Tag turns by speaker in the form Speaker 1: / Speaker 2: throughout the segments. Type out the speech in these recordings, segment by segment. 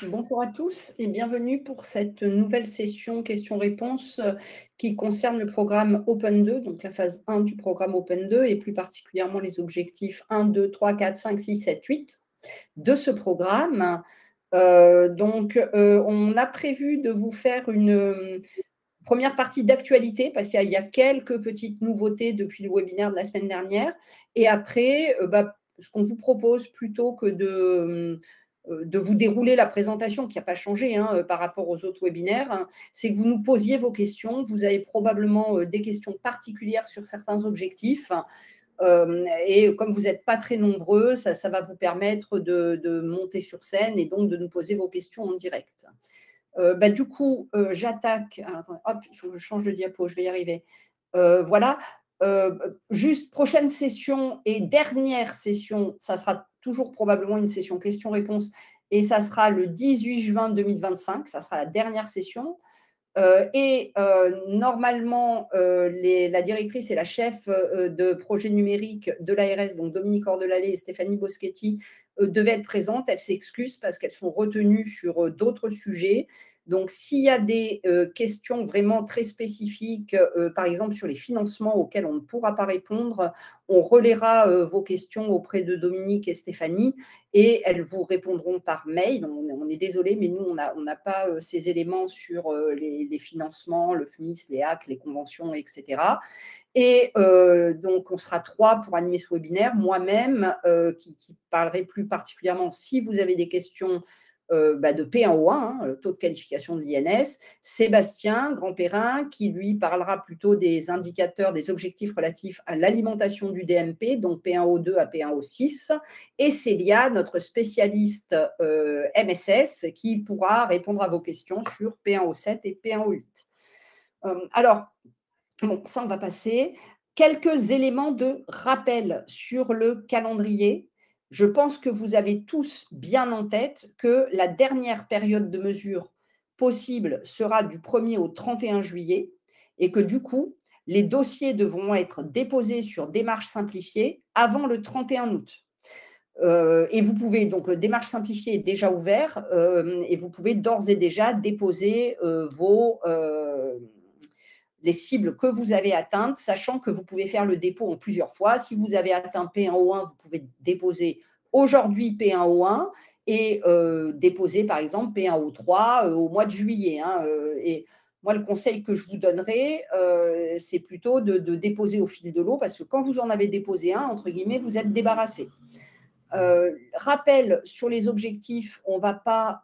Speaker 1: Bonjour à tous et bienvenue pour cette nouvelle session questions-réponses qui concerne le programme Open 2, donc la phase 1 du programme Open 2 et plus particulièrement les objectifs 1, 2, 3, 4, 5, 6, 7, 8 de ce programme. On a prévu de vous faire une première partie d'actualité parce qu'il y a quelques petites nouveautés depuis le webinaire de la semaine dernière. Et après, ce qu'on vous propose plutôt que de vous dérouler la présentation qui n'a pas changé par rapport aux autres webinaires, c'est que vous nous posiez vos questions. Vous avez probablement des questions particulières sur certains objectifs. Et comme vous n'êtes pas très nombreux, ça va vous permettre de monter sur scène et donc de nous poser vos questions en direct. Du coup, j'attaque. Hop, il faut que je change de diapo, je vais y arriver. Voilà. Juste prochaine session et dernière session, ça sera toujours probablement une session questions-réponses et ça sera le 18 juin 2025, ça sera la dernière session. Normalement, la directrice et la chef de projet numérique de l'ARS, donc Dominique Ordelalé et Stéphanie Boschetti, devaient être présentes. Elles s'excusent parce qu'elles sont retenues sur d'autres sujets. Donc, s'il y a des questions vraiment très spécifiques, par exemple sur les financements auxquels on ne pourra pas répondre, on relaiera vos questions auprès de Dominique et Stéphanie et elles vous répondront par mail. On est désolé, mais nous, on n'a pas ces éléments sur les financements, le FMIS, les HAC, les conventions, etc. Et donc, on sera 3 pour animer ce webinaire. Moi-même, qui parlerai plus particulièrement, si vous avez des questions de P1O1, taux de qualification de l'INS, Sébastien Grandperrin, qui lui parlera plutôt des indicateurs, des objectifs relatifs à l'alimentation du DMP, donc P1O2 à P1O6, et Célia, notre spécialiste MSS, qui pourra répondre à vos questions sur P1O7 et P1O8. Alors, bon, ça, on va passer. Quelques éléments de rappel sur le calendrier. Je pense que vous avez tous bien en tête que la dernière période de mesure possible sera du 1er au 31 juillet et que du coup, les dossiers devront être déposés sur démarche simplifiée avant le 31 août. Et vous pouvez, donc, démarche simplifiée est déjà ouvert et vous pouvez d'ores et déjà déposer les cibles que vous avez atteintes, sachant que vous pouvez faire le dépôt en plusieurs fois. Si vous avez atteint P1O1, vous pouvez déposer aujourd'hui P1O1 et déposer, par exemple, P1O3 au mois de juillet. Et moi, le conseil que je vous donnerai, c'est plutôt de déposer au fil de l'eau, parce que quand vous en avez déposé un, entre guillemets, vous êtes débarrassé. Rappel sur les objectifs, on ne va pas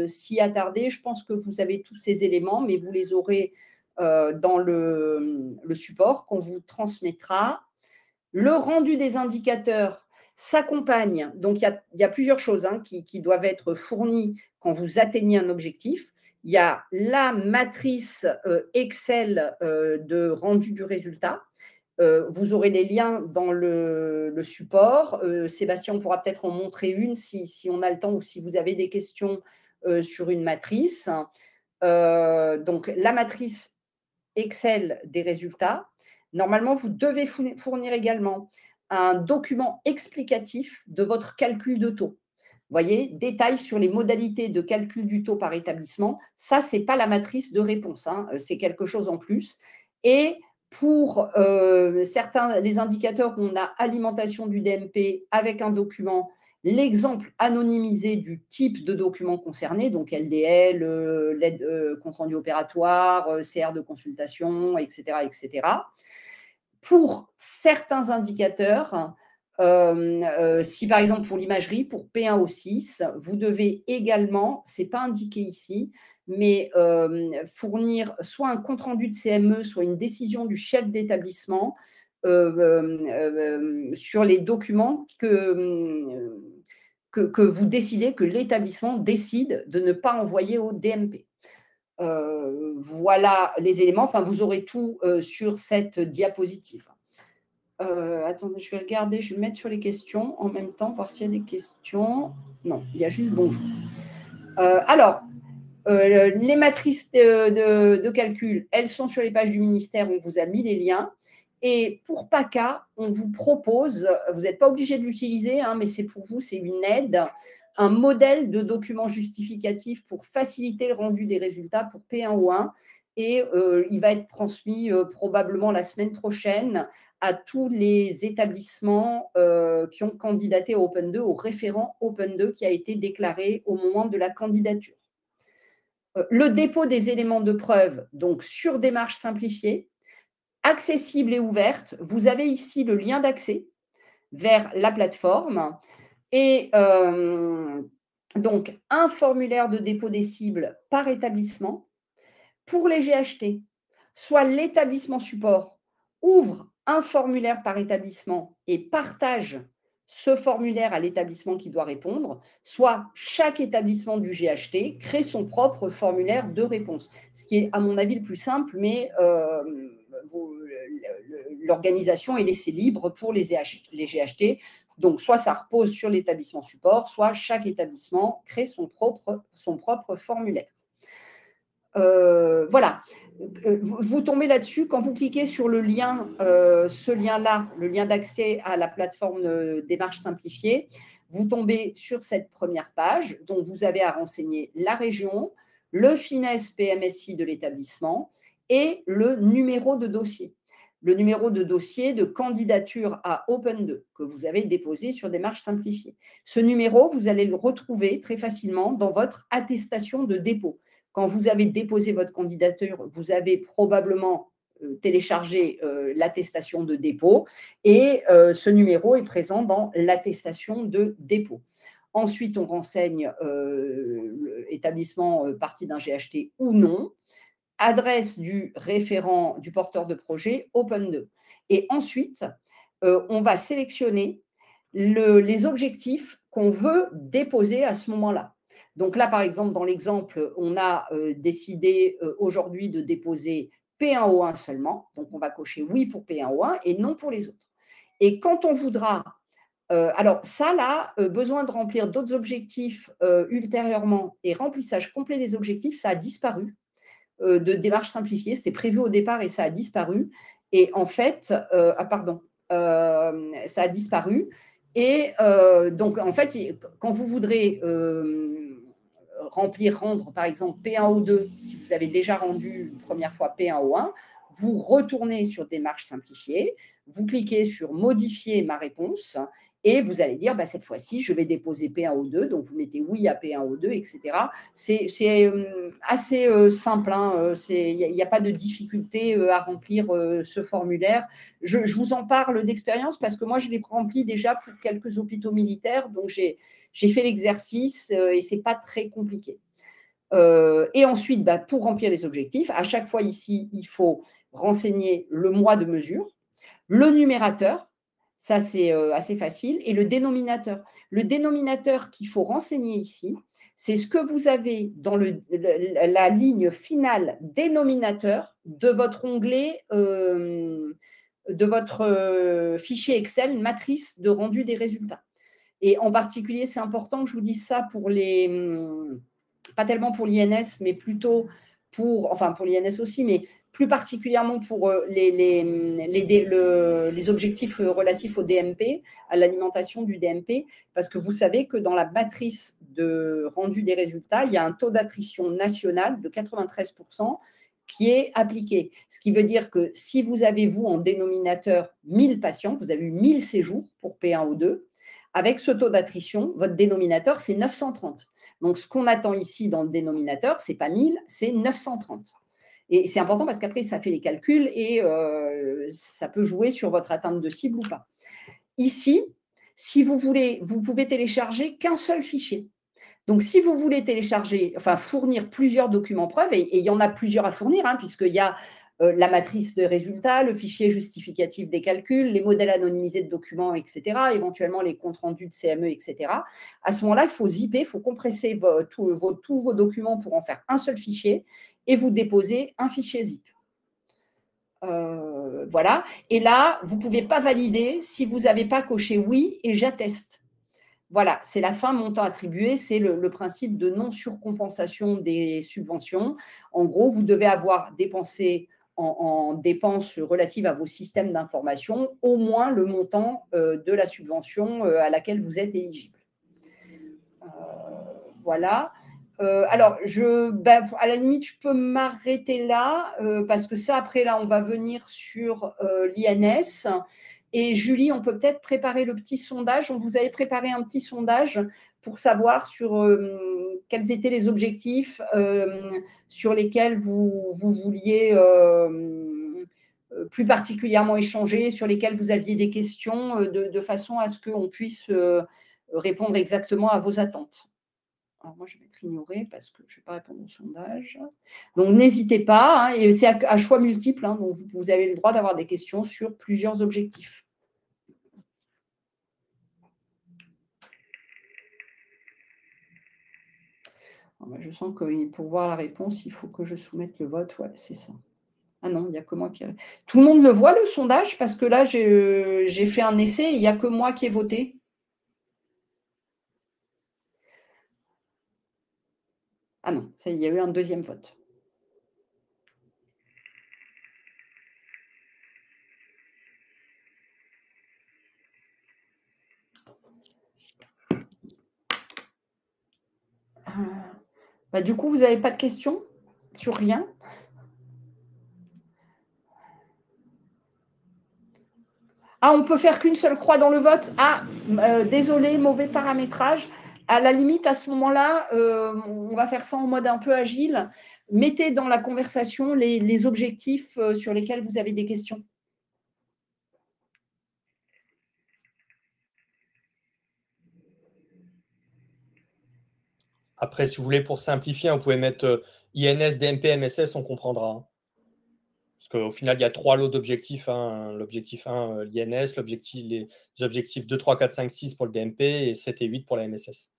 Speaker 1: s'y attarder. Je pense que vous avez tous ces éléments, mais vous les aurez dans le support qu'on vous transmettra. Le rendu des indicateurs s'accompagne. Donc, il y a plusieurs choses qui doivent être fournies quand vous atteignez un objectif. Il y a la matrice Excel de rendu du résultat. Vous aurez les liens dans le support. Sébastien pourra peut-être en montrer une si on a le temps ou si vous avez des questions sur une matrice. Donc, la matrice Excel des résultats. Normalement, vous devez fournir également un document explicatif de votre calcul de taux. Vous voyez, détails sur les modalités de calcul du taux par établissement. Ça, ce n'est pas la matrice de réponse, c'est quelque chose en plus. Et pour certains, les indicateurs où on a alimentation du DMP avec un document, l'exemple anonymisé du type de document concerné, donc LDL, l'aide compte rendu opératoire, CR de consultation, etc., etc. Pour certains indicateurs, si par exemple pour l'imagerie, pour P1O6, vous devez également, ce n'est pas indiqué ici, mais fournir soit un compte-rendu de CME, soit une décision du chef d'établissement sur les documents que vous décidez, que l'établissement décide de ne pas envoyer au DMP. Voilà les éléments. Enfin, vous aurez tout sur cette diapositive. Attendez, je vais regarder, je vais me mettre sur les questions en même temps, voir s'il y a des questions. Non, il y a juste bonjour. Alors, les matrices de calcul, elles sont sur les pages du ministère, on vous a mis les liens. Et pour PACA, on vous propose, vous n'êtes pas obligé de l'utiliser, hein, mais c'est pour vous, c'est une aide, un modèle de document justificatif pour faciliter le rendu des résultats pour P1O1. Et il va être transmis probablement la semaine prochaine à tous les établissements qui ont candidaté au Open 2, au référent Open 2 qui a été déclaré au moment de la candidature. Le dépôt des éléments de preuve, donc sur démarche simplifiée, accessible et ouverte. Vous avez ici le lien d'accès vers la plateforme et donc un formulaire de dépôt des cibles par établissement. Pour les GHT, soit l'établissement support ouvre un formulaire par établissement et partage ce formulaire à l'établissement qui doit répondre, soit chaque établissement du GHT crée son propre formulaire de réponse, ce qui est à mon avis le plus simple, mais l'organisation est laissée libre pour les GHT. Donc, soit ça repose sur l'établissement support, soit chaque établissement crée son propre formulaire. Voilà, vous tombez là-dessus. Quand vous cliquez sur le lien, ce lien-là, le lien d'accès à la plateforme démarche simplifiée, vous tombez sur cette première page dont vous avez à renseigner la région, le FINES PMSI de l'établissement et le numéro de dossier. Le numéro de dossier de candidature à Open 2 que vous avez déposé sur démarche simplifiée. Ce numéro, vous allez le retrouver très facilement dans votre attestation de dépôt. Quand vous avez déposé votre candidature, vous avez probablement téléchargé l'attestation de dépôt et ce numéro est présent dans l'attestation de dépôt. Ensuite, on renseigne l'établissement partie d'un GHT ou non, adresse du référent, du porteur de projet Open 2. Et ensuite, on va sélectionner les objectifs qu'on veut déposer à ce moment-là. Donc là, par exemple, dans l'exemple, on a décidé aujourd'hui de déposer P1O1 seulement. Donc, on va cocher oui pour P1O1 et non pour les autres. Et quand on voudra… alors ça, là, besoin de remplir d'autres objectifs ultérieurement et remplissage complet des objectifs, ça a disparu de démarche simplifiée. C'était prévu au départ et ça a disparu. Et en fait, ça a disparu. Et donc, en fait, quand vous voudrez rendre, par exemple, P1O2, si vous avez déjà rendu une première fois P1O1, vous retournez sur démarche simplifiée, vous cliquez sur modifier ma réponse et vous allez dire, cette fois-ci, je vais déposer P1O2, donc vous mettez oui à P1O2, etc. C'est assez simple, hein, il n'y a pas de difficulté à remplir ce formulaire. Je vous en parle d'expérience parce que moi, je l'ai rempli déjà pour quelques hôpitaux militaires, donc j'ai fait l'exercice et ce n'est pas très compliqué. Et ensuite, pour remplir les objectifs, à chaque fois ici, il faut renseigner le mois de mesure, le numérateur, ça c'est assez facile, et le dénominateur. Le dénominateur qu'il faut renseigner ici, c'est ce que vous avez dans la ligne finale dénominateur de votre onglet, de votre fichier Excel, matrice de rendu des résultats. Et en particulier, c'est important que je vous dise ça pour pas tellement pour l'INS, mais plutôt pour l'INS aussi, mais plus particulièrement pour les objectifs relatifs au DMP, à l'alimentation du DMP, parce que vous savez que dans la matrice de rendu des résultats, il y a un taux d'attrition national de 93% qui est appliqué. Ce qui veut dire que si vous avez, vous, en dénominateur 1000 patients, vous avez eu 1000 séjours pour P1O2, avec ce taux d'attrition, votre dénominateur, c'est 930. Donc, ce qu'on attend ici dans le dénominateur, ce n'est pas 1000, c'est 930. Et c'est important parce qu'après, ça fait les calculs et ça peut jouer sur votre atteinte de cible ou pas. Ici, si vous voulez, vous pouvez télécharger qu'un seul fichier. Donc, si vous voulez fournir plusieurs documents preuves, et il y en a plusieurs à fournir, hein, puisqu'il y a la matrice de résultats, le fichier justificatif des calculs, les modèles anonymisés de documents, etc., éventuellement les comptes rendus de CME, etc. À ce moment-là, il faut zipper, il faut compresser tous vos documents pour en faire un seul fichier et vous déposer un fichier zip. Voilà. Et là, vous ne pouvez pas valider si vous n'avez pas coché oui et j'atteste. Voilà, c'est la fin montant attribué, c'est le principe de non-surcompensation des subventions. En gros, vous devez avoir dépensé en dépenses relatives à vos systèmes d'information au moins le montant de la subvention à laquelle vous êtes éligible. Voilà. Alors, à la limite, je peux m'arrêter là parce que ça, après, là, on va venir sur l'INS. Et Julie, on peut peut-être préparer le petit sondage. On vous avait préparé un petit sondage pour savoir sur quels étaient les objectifs sur lesquels vous vouliez plus particulièrement échanger, sur lesquels vous aviez des questions, de façon à ce qu'on puisse répondre exactement à vos attentes. Alors moi, je vais mettre ignorer parce que je ne vais pas répondre au sondage. Donc, n'hésitez pas. Hein, et c'est à choix multiples. Hein, donc, vous avez le droit d'avoir des questions sur plusieurs objectifs. Alors, je sens que pour voir la réponse, il faut que je soumette le vote. Ouais, c'est ça. Ah non, il n'y a que moi qui… Tout le monde le voit, le sondage, parce que là, j'ai fait un essai et il n'y a que moi qui ai voté. Ah non, ça, il y a eu un deuxième vote. Bah, du coup, vous n'avez pas de questions sur rien? Ah, on peut faire qu'une seule croix dans le vote. Ah, désolé, mauvais paramétrage. À la limite, à ce moment-là, on va faire ça en mode un peu agile. Mettez dans la conversation les objectifs sur lesquels vous avez des questions.
Speaker 2: Après, si vous voulez, pour simplifier, vous pouvez mettre INS, DMP, MSS, on comprendra. Parce qu'au final, il y a 3 lots d'objectifs. Hein. L'objectif 1, l'INS, les objectifs 2, 3, 4, 5, 6 pour le DMP et 7 et 8 pour la MSS.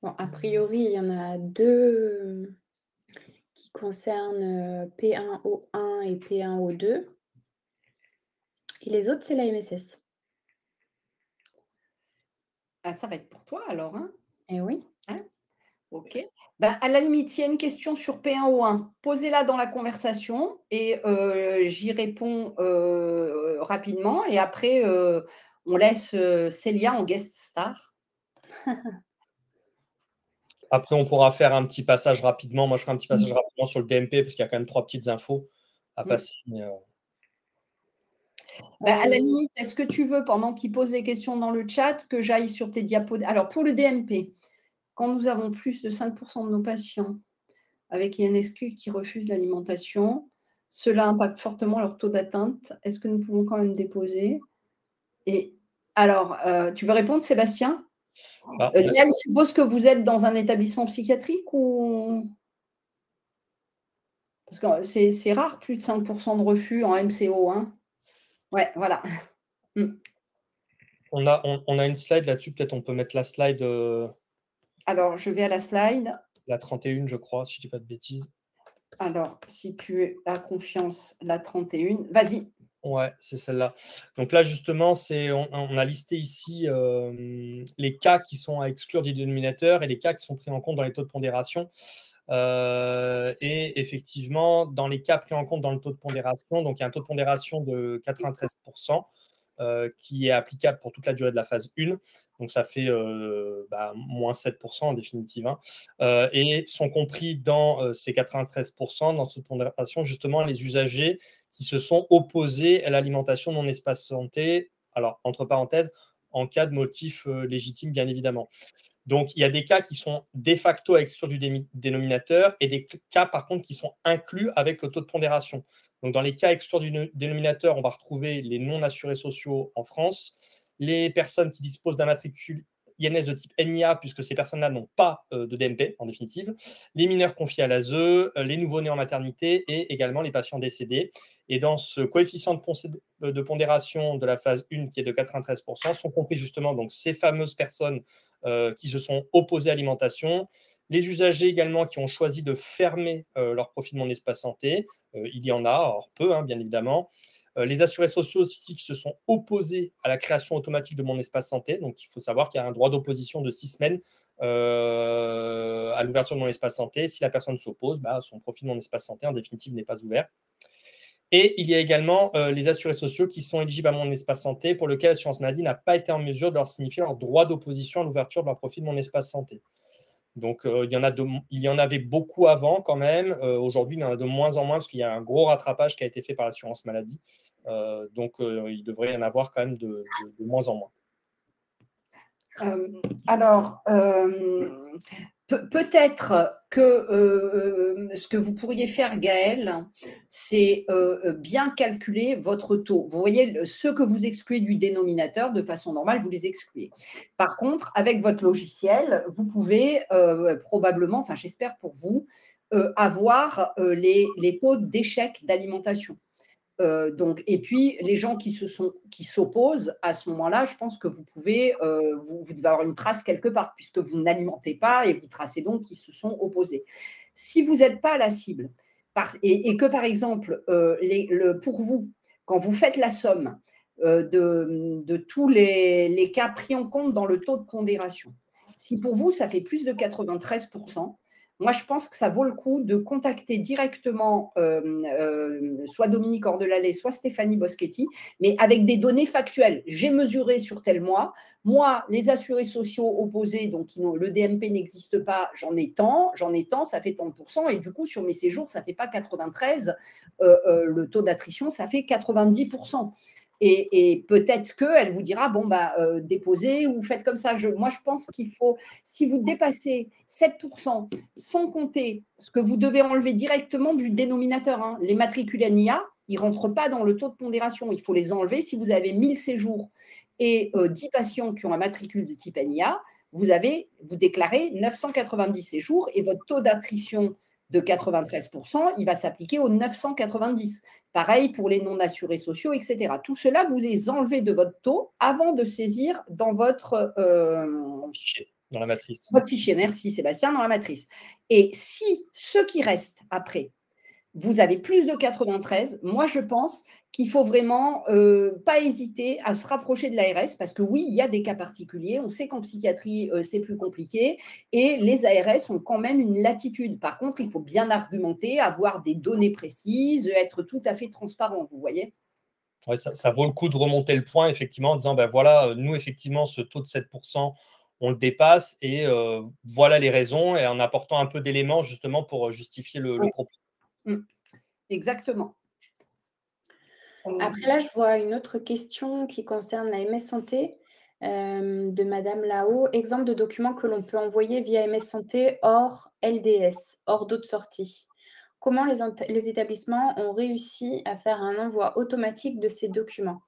Speaker 3: Bon, a priori, il y en a 2 qui concernent P1O1 et P1O2. Et les autres, c'est la MSS.
Speaker 1: Ah, ça va être pour toi alors. Hein,
Speaker 3: Eh oui.
Speaker 1: Hein, ok. Ben, à la limite, s'il y a une question sur P1O1, posez-la dans la conversation et j'y réponds rapidement. Et après, on laisse Célia en guest star.
Speaker 2: Après, on pourra faire un petit passage rapidement. Moi, je ferai un petit passage rapidement sur le DMP parce qu'il y a quand même 3 petites infos à passer.
Speaker 1: À la limite, est-ce que tu veux, pendant qu'il pose les questions dans le chat, que j'aille sur tes diapos? Alors, pour le DMP, quand nous avons plus de 5% de nos patients avec INSQ qui refusent l'alimentation, cela impacte fortement leur taux d'atteinte. Est-ce que nous pouvons quand même déposer? Et alors, tu veux répondre, Sébastien? Diane, je suppose que vous êtes dans un établissement psychiatrique ou… Parce que c'est rare, plus de 5% de refus en MCO. Hein. Ouais, voilà.
Speaker 2: On a une slide là-dessus. Peut-être on peut mettre la slide.
Speaker 1: Alors, je vais à la slide.
Speaker 2: La 31, je crois, si je ne dis pas de bêtises.
Speaker 1: Alors, si tu as confiance, la 31, vas-y.
Speaker 2: Ouais, c'est celle-là. Donc là, justement, on a listé ici les cas qui sont à exclure du dénominateur et les cas qui sont pris en compte dans les taux de pondération. Et effectivement, dans les cas pris en compte dans le taux de pondération, donc il y a un taux de pondération de 93%. Qui est applicable pour toute la durée de la phase 1. Donc, ça fait moins 7% en définitive. Hein. Et sont compris dans ces 93%, dans cette pondération, justement, les usagers qui se sont opposés à l'alimentation non espace santé, alors, entre parenthèses, en cas de motif légitime, bien évidemment. Donc, il y a des cas qui sont de facto à exclure du dénominateur et des cas, par contre, qui sont inclus avec le taux de pondération. Donc, dans les cas exclure du dénominateur, on va retrouver les non-assurés sociaux en France, les personnes qui disposent d'un matricule INS de type NIA, puisque ces personnes-là n'ont pas de DMP, en définitive, les mineurs confiés à l'ASE, les nouveau-nés en maternité et également les patients décédés. Et dans ce coefficient de pondération de la phase 1 qui est de 93%, sont compris justement donc, ces fameuses personnes qui se sont opposées à l'alimentation, les usagers également qui ont choisi de fermer leur profil de mon espace santé, il y en a, alors peu hein, bien évidemment, les assurés sociaux aussi qui se sont opposés à la création automatique de mon espace santé, donc il faut savoir qu'il y a un droit d'opposition de 6 semaines à l'ouverture de mon espace santé. Si la personne s'oppose, son profil de mon espace santé en définitive n'est pas ouvert. Et il y a également les assurés sociaux qui sont éligibles à mon espace santé pour lequel l'assurance maladie n'a pas été en mesure de leur signifier leur droit d'opposition à l'ouverture de leur profil de mon espace santé. Donc, il y en avait beaucoup avant quand même. Aujourd'hui, il y en a de moins en moins parce qu'il y a un gros rattrapage qui a été fait par l'assurance maladie. Donc, il devrait y en avoir quand même de moins en moins.
Speaker 1: Alors, peut-être que ce que vous pourriez faire, Gaëlle, c'est bien calculer votre taux. Vous voyez, ceux que vous excluez du dénominateur, de façon normale, vous les excluez. Par contre, avec votre logiciel, vous pouvez probablement, enfin j'espère pour vous, avoir les taux d'échec d'alimentation. Donc, et puis, les gens qui s'opposent, à ce moment-là, je pense que vous pouvez, vous devez avoir une trace quelque part, puisque vous n'alimentez pas et vous tracez donc qu'ils se sont opposés. Si vous n'êtes pas à la cible, et que, par exemple, pour vous, quand vous faites la somme de tous les cas pris en compte dans le taux de pondération, si pour vous, ça fait plus de 93%, moi, je pense que ça vaut le coup de contacter directement soit Dominique Ordelallet, soit Stéphanie Boschetti, mais avec des données factuelles. J'ai mesuré sur tel mois. Moi, les assurés sociaux opposés, donc le DMP n'existe pas, j'en ai tant, ça fait tant de pourcents. Et du coup, sur mes séjours, ça ne fait pas 93. Le taux d'attrition, ça fait 90%. Et peut-être qu'elle vous dira, bon, déposez ou faites comme ça. Moi, je pense qu'il faut, si vous dépassez 7%, sans compter ce que vous devez enlever directement du dénominateur, hein, les matricules NIA, ils ne rentrent pas dans le taux de pondération. Il faut les enlever. Si vous avez 1000 séjours et 10 patients qui ont un matricule de type NIA, vous déclarez 990 séjours et votre taux d'attrition de 93%, il va s'appliquer aux 990. Pareil pour les non-assurés sociaux, etc. Tout cela, vous les enlevez de votre taux avant de saisir dans votre
Speaker 2: fichier, dans la matrice.
Speaker 1: Votre fichier, merci Sébastien, dans la matrice. Et si ce qui reste après, vous avez plus de 93, moi je pense qu'il ne faut vraiment pas hésiter à se rapprocher de l'ARS parce que oui, il y a des cas particuliers. On sait qu'en psychiatrie, c'est plus compliqué et les ARS ont quand même une latitude. Par contre, il faut bien argumenter, avoir des données précises, être tout à fait transparent, vous voyez.
Speaker 2: Ouais, ça vaut le coup de remonter le point, effectivement, en disant, voilà, nous, effectivement, ce taux de 7%, on le dépasse et voilà les raisons et en apportant un peu d'éléments justement pour justifier le propos.
Speaker 1: Exactement.
Speaker 3: Après là, je vois une autre question qui concerne la MS Santé de Madame Lao. Exemple de documents que l'on peut envoyer via MS Santé hors LDS, hors d'autres sorties. Comment les établissements ont réussi à faire un envoi automatique de ces documents?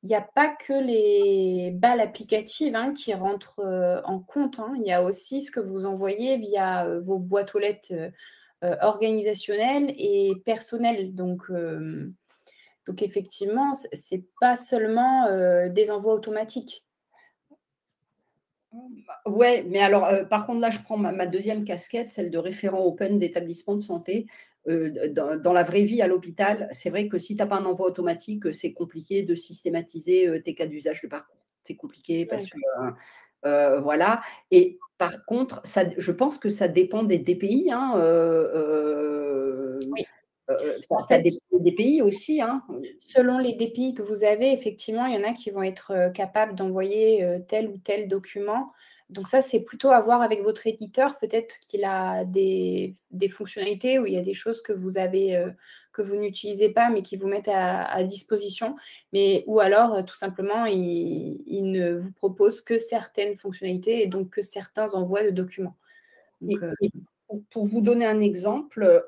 Speaker 3: Il n'y a pas que les balles applicatives qui rentrent en compte. Il y a aussi ce que vous envoyez via vos boîtes aux lettres organisationnelles et personnelles. Donc effectivement, ce n'est pas seulement des envois automatiques.
Speaker 1: Ouais, mais alors, par contre, là, je prends ma deuxième casquette, celle de référent open d'établissement de santé. Dans la vraie vie à l'hôpital, c'est vrai que si tu n'as pas un envoi automatique, c'est compliqué de systématiser tes cas d'usage de parcours. C'est compliqué parce que, voilà. Et par contre, je pense que ça dépend des DPI.
Speaker 3: Oui.
Speaker 1: Ça dépend des DPI aussi.
Speaker 3: Selon les DPI que vous avez, effectivement, il y en a qui vont être capables d'envoyer tel ou tel document. Donc ça, c'est plutôt à voir avec votre éditeur. Peut-être qu'il a des fonctionnalités où il y a des choses que vous avez que vous n'utilisez pas, mais qui vous mettent à disposition. Ou alors, tout simplement, il ne vous propose que certaines fonctionnalités et donc que certains envois de documents. Donc,
Speaker 1: pour vous donner un exemple,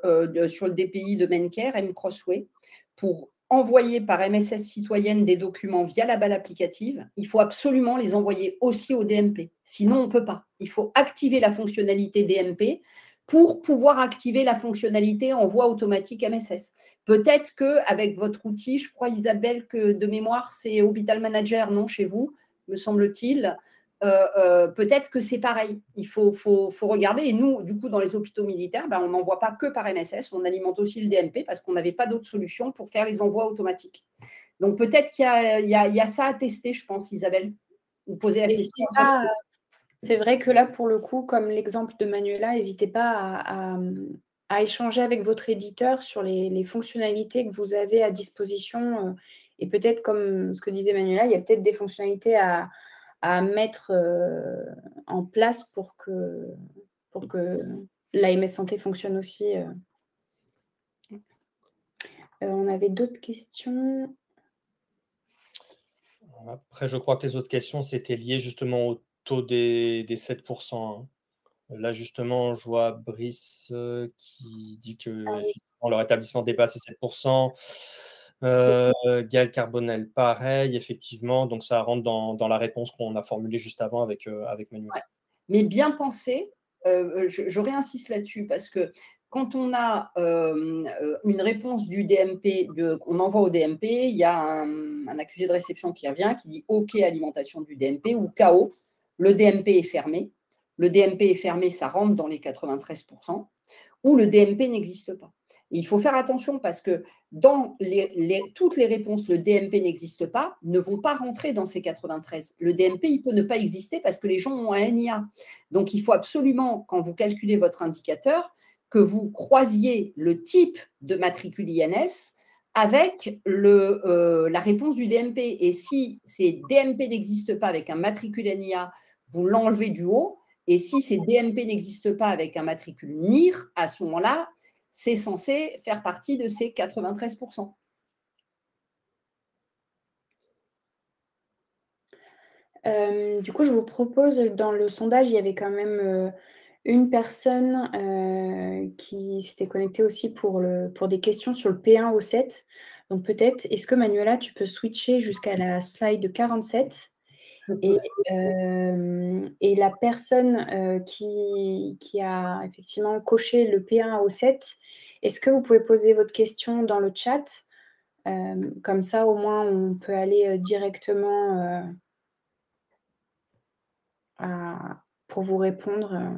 Speaker 1: sur le DPI de Mencare, M-Crossway, pour envoyer par MSS Citoyenne des documents via la balle applicative, il faut absolument les envoyer aussi au DMP. Sinon, on ne peut pas. Il faut activer la fonctionnalité DMP pour pouvoir activer la fonctionnalité envoi automatique MSS. Peut-être qu'avec votre outil, je crois, Isabelle, que de mémoire, c'est Hôpital Manager, non, chez vous, me semble-t-il. Peut-être que c'est pareil. Il faut regarder. Et nous, du coup, dans les hôpitaux militaires, on n'envoie pas que par MSS, on alimente aussi le DMP parce qu'on n'avait pas d'autre solution pour faire les envois automatiques. Donc, peut-être qu'il y a ça à tester, je pense, Isabelle. Vous posez la question.
Speaker 3: C'est vrai que là, pour le coup, comme l'exemple de Manuela, n'hésitez pas à échanger avec votre éditeur sur les fonctionnalités que vous avez à disposition. Et peut-être, comme ce que disait Manuela, il y a peut-être des fonctionnalités à mettre en place pour que l'AMS Santé fonctionne aussi. On avait d'autres questions.
Speaker 2: Après, je crois que les autres questions, c'était lié justement au taux des 7%. Hein. Là, justement, je vois Brice qui dit que effectivement, leur établissement dépasse les 7%. Gaël Carbonel, pareil, effectivement. Donc, ça rentre dans la réponse qu'on a formulée juste avant avec Manuel.
Speaker 1: Ouais. Mais bien pensé, je réinsiste là-dessus parce que quand on a une réponse du DMP, qu'on envoie au DMP, il y a un accusé de réception qui revient, qui dit OK, alimentation du DMP ou KO. Le DMP est fermé. Le DMP est fermé, ça rentre dans les 93%, ou le DMP n'existe pas. Et il faut faire attention parce que dans toutes les réponses, le DMP n'existe pas, ne vont pas rentrer dans ces 93. Le DMP, il peut ne pas exister parce que les gens ont un NIA. Donc, il faut absolument, quand vous calculez votre indicateur, que vous croisiez le type de matricule INS avec la réponse du DMP. Et si ces DMP n'existent pas avec un matricule NIA, vous l'enlevez du haut. Et si ces DMP n'existent pas avec un matricule NIR, à ce moment-là, c'est censé faire partie de ces 93%.
Speaker 3: Du coup, je vous propose, dans le sondage, il y avait quand même une personne qui s'était connectée aussi pour des questions sur le P1 au 7. Donc peut-être, est-ce que Manuela, tu peux switcher jusqu'à la slide 47 et la personne qui a effectivement coché le P1 au 7, est-ce que vous pouvez poser votre question dans le chat? Comme ça, au moins, on peut aller directement pour vous répondre.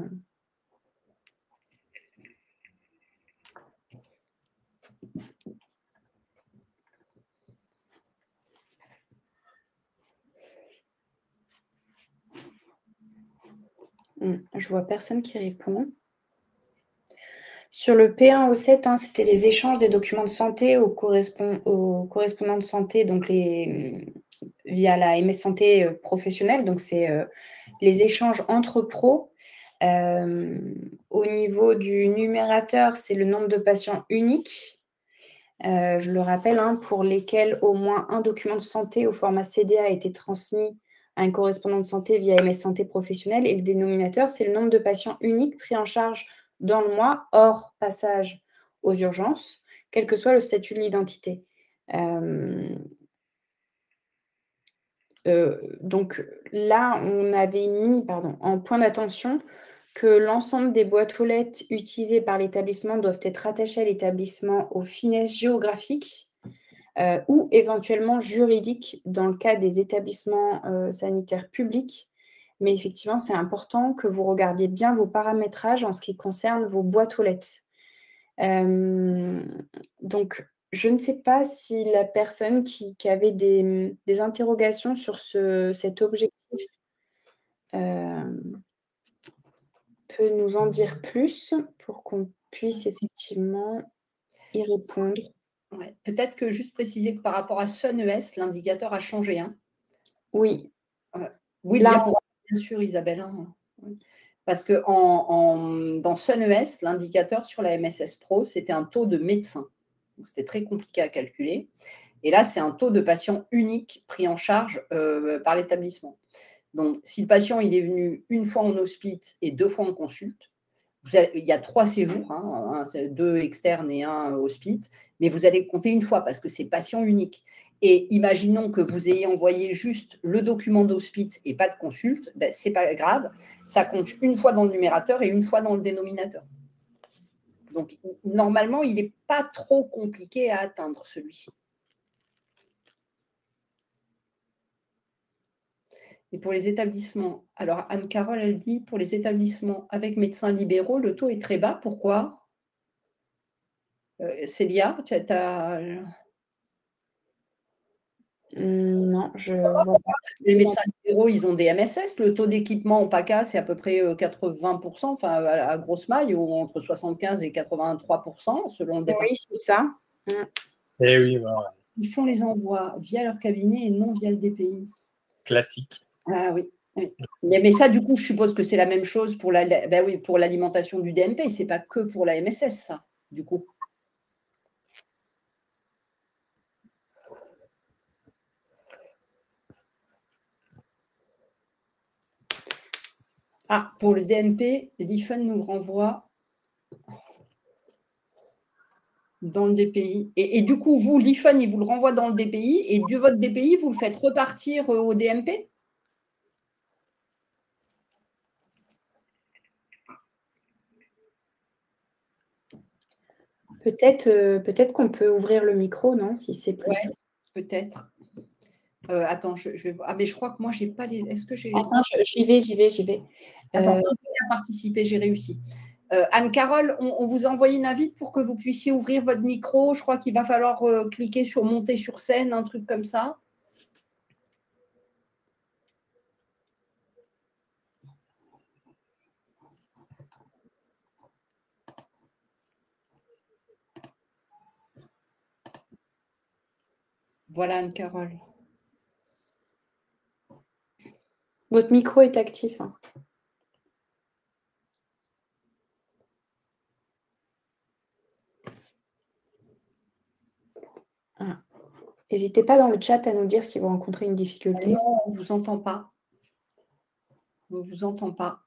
Speaker 3: Je vois personne qui répond. Sur le P1 au 7, c'était les échanges des documents de santé aux correspondants de santé, donc via la MS Santé professionnelle. Donc, c'est les échanges entre pros. Au niveau du numérateur, c'est le nombre de patients uniques. Je le rappelle, pour lesquels au moins un document de santé au format CDA a été transmis à un correspondant de santé via MS Santé professionnelle. Et le dénominateur, c'est le nombre de patients uniques pris en charge dans le mois, hors passage aux urgences, quel que soit le statut de l'identité. Donc là, on avait mis en point d'attention que l'ensemble des boîtes aux lettres utilisées par l'établissement doivent être rattachées à l'établissement aux finesses géographiques ou éventuellement juridiques dans le cas des établissements sanitaires publics. Mais effectivement, c'est important que vous regardiez bien vos paramétrages en ce qui concerne vos boîtes aux lettres. Donc, je ne sais pas si la personne qui avait des interrogations sur cet objectif peut nous en dire plus pour qu'on puisse effectivement y répondre.
Speaker 1: Ouais. Peut-être que juste préciser que par rapport à SunES, l'indicateur a changé.
Speaker 3: Oui.
Speaker 1: Oui, là, bien sûr, Isabelle. Parce que dans SunES, l'indicateur sur la MSS Pro, c'était un taux de médecin. C'était très compliqué à calculer. Et là, c'est un taux de patient unique pris en charge par l'établissement. Donc, si le patient il est venu une fois en hospice et 2 fois en consulte, il y a 3 séjours, hein, 2 externes et 1 hospice, mais vous allez compter une fois parce que c'est patient unique. Et imaginons que vous ayez envoyé juste le document d'hospice et pas de consulte, ben, ce n'est pas grave, ça compte une fois dans le numérateur et une fois dans le dénominateur. Donc, normalement, il n'est pas trop compliqué à atteindre, celui-ci. Et pour les établissements, alors Anne-Carole, elle dit, pour les établissements avec médecins libéraux, le taux est très bas. Pourquoi Célia, tu as...
Speaker 3: Non, je vois pas.
Speaker 1: Les médecins libéraux, ils ont des MSS. Le taux d'équipement en PACA, c'est à peu près 80%, enfin à grosse maille, ou entre 75 et 83%, selon le département.
Speaker 3: Oui, c'est ça.
Speaker 2: Eh oui, voilà.
Speaker 1: Ils font les envois via leur cabinet et non via le DPI.
Speaker 2: Classique.
Speaker 1: Ah oui. Oui. Mais ça, du coup, je suppose que c'est la même chose pour pour l'alimentation du DMP. Ce n'est pas que pour la MSS, ça, du coup. Ah, pour le DMP, l'IFEN nous le renvoie dans le DPI. Et du coup, vous, l'IFEN, il vous le renvoie dans le DPI et de votre DPI, vous le faites repartir au DMP?
Speaker 3: Peut-être qu'on peut ouvrir le micro, non? Si c'est plus.
Speaker 1: Ouais, peut-être. Attends, je vais voir. Ah, mais je crois que moi, je n'ai pas les. Est-ce que j'ai les.
Speaker 3: Attends, j'y vais.
Speaker 1: Attends, participer, j'ai réussi. Anne-Carole, on vous a envoyé une invite pour que vous puissiez ouvrir votre micro. Je crois qu'il va falloir cliquer sur monter sur scène, un truc comme ça. Voilà, Anne-Carole.
Speaker 3: Votre micro est actif. Hein. Ah. N'hésitez pas dans le chat à nous dire si vous rencontrez une difficulté.
Speaker 1: Non, on ne vous entend pas. On ne vous entend pas.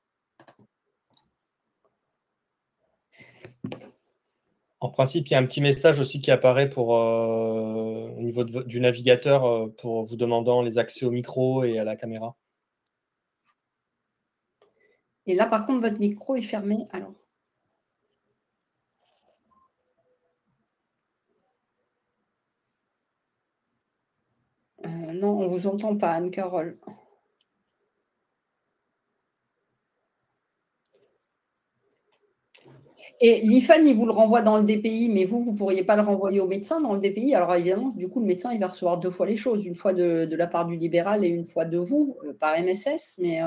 Speaker 2: En principe, il y a un petit message aussi qui apparaît pour, au niveau du navigateur pour vous demandant les accès au micro et à la caméra.
Speaker 1: Et là, par contre, votre micro est fermé. Alors. Non, on ne vous entend pas, Anne-Carole. Et l'IFAN, il vous le renvoie dans le DPI, mais vous ne pourriez pas le renvoyer au médecin dans le DPI. Alors évidemment, du coup, le médecin, il va recevoir 2 fois les choses, une fois de la part du libéral et une fois de vous, par MSS. Mais